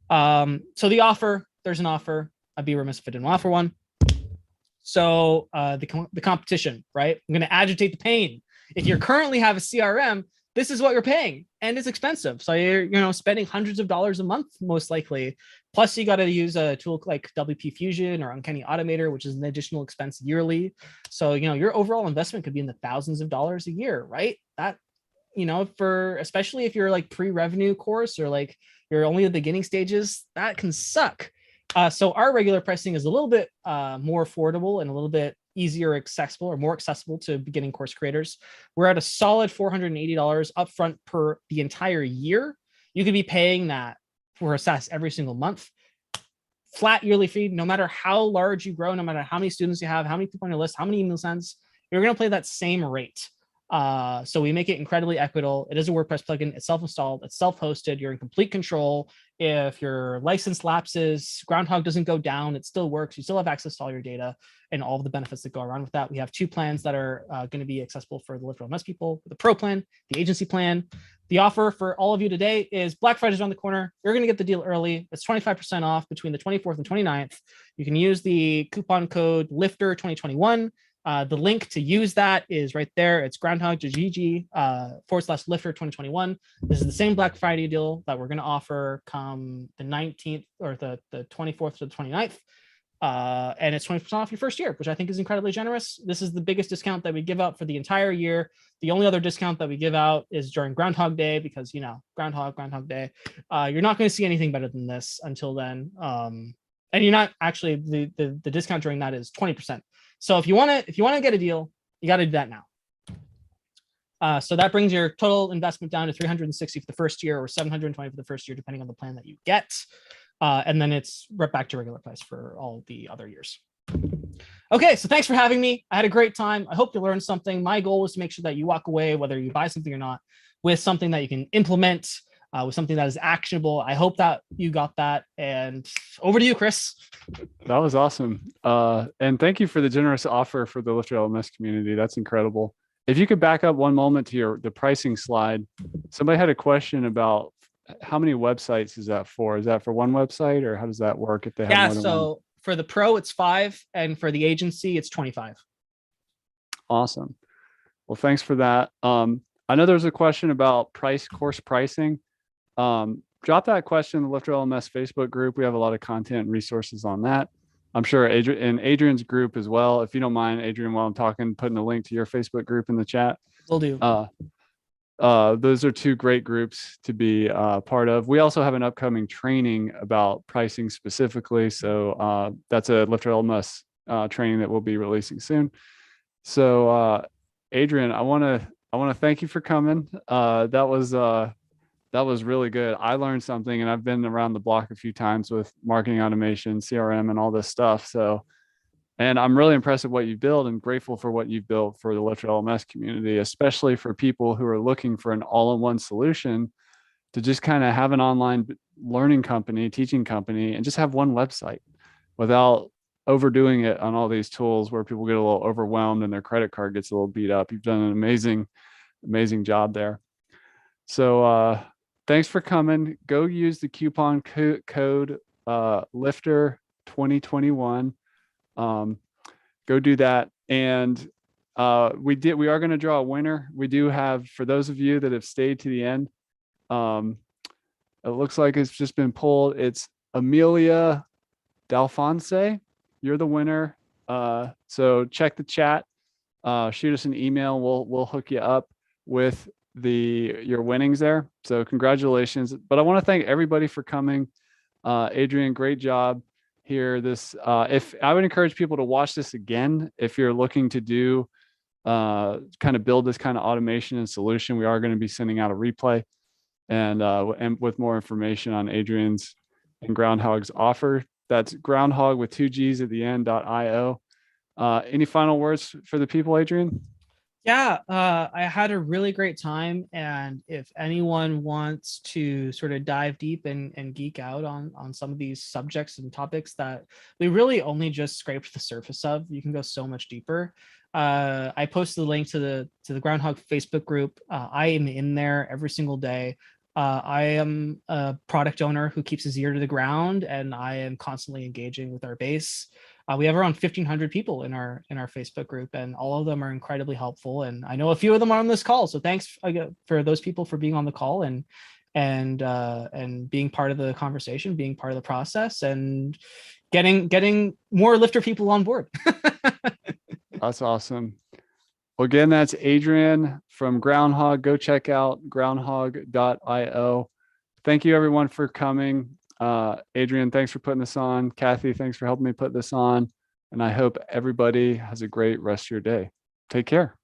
So the offer, there's an offer. I'd be remiss if I didn't offer one. So the competition, right? I'm going to agitate the pain. If you currently have a CRM, this is what you're paying, and it's expensive. So you're spending hundreds of dollars a month, most likely. Plus, you got to use a tool like WP Fusion or Uncanny Automator, which is an additional expense yearly. So your overall investment could be in the thousands of dollars a year, right? That for especially if you're like pre-revenue course or like you're only at the beginning stages, that can suck. So our regular pricing is a little bit more affordable and a little bit easier accessible or more accessible to beginning course creators. We're at a solid $480 upfront per the entire year. You could be paying that for a SaaS every single month. Flat yearly fee, no matter how large you grow, no matter how many students you have, how many people on your list, how many email sends, you're going to pay that same rate. So we make it incredibly equitable. It is a WordPress plugin. It's self-installed. It's self-hosted. You're in complete control. If your license lapses, Groundhog doesn't go down. It still works. You still have access to all your data and all of the benefits that go around with that. We have 2 plans that are going to be accessible for the LifterLMS people: the Pro plan, the agency plan. The offer for all of you today is Black Friday's around the corner. You're going to get the deal early. It's 25% off between the 24th and 29th. You can use the coupon code LIFTER2021. The link to use that is right there. It's groundhog.gg /lifter 2021. This is the same Black Friday deal that we're going to offer come the 19th or the 24th to the 29th. And it's 20% off your first year, which I think is incredibly generous. This is the biggest discount that we give out for the entire year. The only other discount that we give out is during Groundhog Day, because, Groundhog Day. You're not going to see anything better than this until then. And you're not actually, the discount during that is 20%. So if you want to get a deal, you got to do that now. So that brings your total investment down to $360 for the first year or $720 for the first year, depending on the plan that you get. And then it's right back to regular price for all the other years. Okay, so thanks for having me. I had a great time. I hope you learned something. My goal was to make sure that you walk away, whether you buy something or not, with something that you can implement, with something that is actionable. I hope that you got that. And over to you, Chris. That was awesome. And thank you for the generous offer for the LifterLMS community. That's incredible. If you could back up one moment to the pricing slide, somebody had a question about how many websites is that for? Is that for one website, or how does that work if they have more than one? So for the pro, it's 5, and for the agency, it's 25. Awesome. Well, thanks for that. I know there's a question about course pricing. Drop that question in the LifterLMS Facebook group. We have a lot of content and resources on that. I'm sure in Adrian's group as well. If you don't mind, Adrian, while I'm talking, putting a link to your Facebook group in the chat. Will do. Those are 2 great groups to be part of. We also have an upcoming training about pricing specifically. So that's a LifterLMS training that we'll be releasing soon. So Adrian, I want to thank you for coming. That was really good. I learned something, and I've been around the block a few times with marketing automation, CRM, and all this stuff. So, and I'm really impressed with what you build and grateful for what you've built for the LifterLMS community, especially for people who are looking for an all-in-one solution to just kind of have an online learning company, teaching company, and just have one website without overdoing it on all these tools where people get a little overwhelmed and their credit card gets a little beat up. You've done an amazing job there. So, thanks for coming. Go use the coupon code Lifter 2021. Go do that. And we are going to draw a winner. We do have, for those of you that have stayed to the end, it looks like it's just been pulled. It's Amelia Dalfonse. You're the winner. So check the chat. Shoot us an email. We'll hook you up with your winnings there. So congratulations. But I want to thank everybody for coming. Adrian, great job here. If I would encourage people to watch this again, if you're looking to do kind of build this kind of automation and solution, we are going to be sending out a replay and with more information on Adrian's and Groundhog's offer. That's Groundhog with 2 G's at the end.io. Any final words for the people, Adrian? Yeah, I had a really great time. And if anyone wants to sort of dive deep and geek out on some of these subjects and topics that we really only just scraped the surface of, you can go so much deeper. I posted the link to the Groundhog Facebook group. I am in there every single day. I am a product owner who keeps his ear to the ground, and I am constantly engaging with our base. We have around 1,500 people in our Facebook group, and all of them are incredibly helpful. And I know a few of them are on this call, so thanks for those people for being on the call and being part of the conversation, being part of the process, and getting more lifter people on board. That's awesome. Well, again, that's Adrian from Groundhog. Go check out groundhog.io. Thank you, everyone, for coming. Adrian, thanks for putting this on. Kathy, thanks for helping me put this on. And I hope everybody has a great rest of your day. Take care.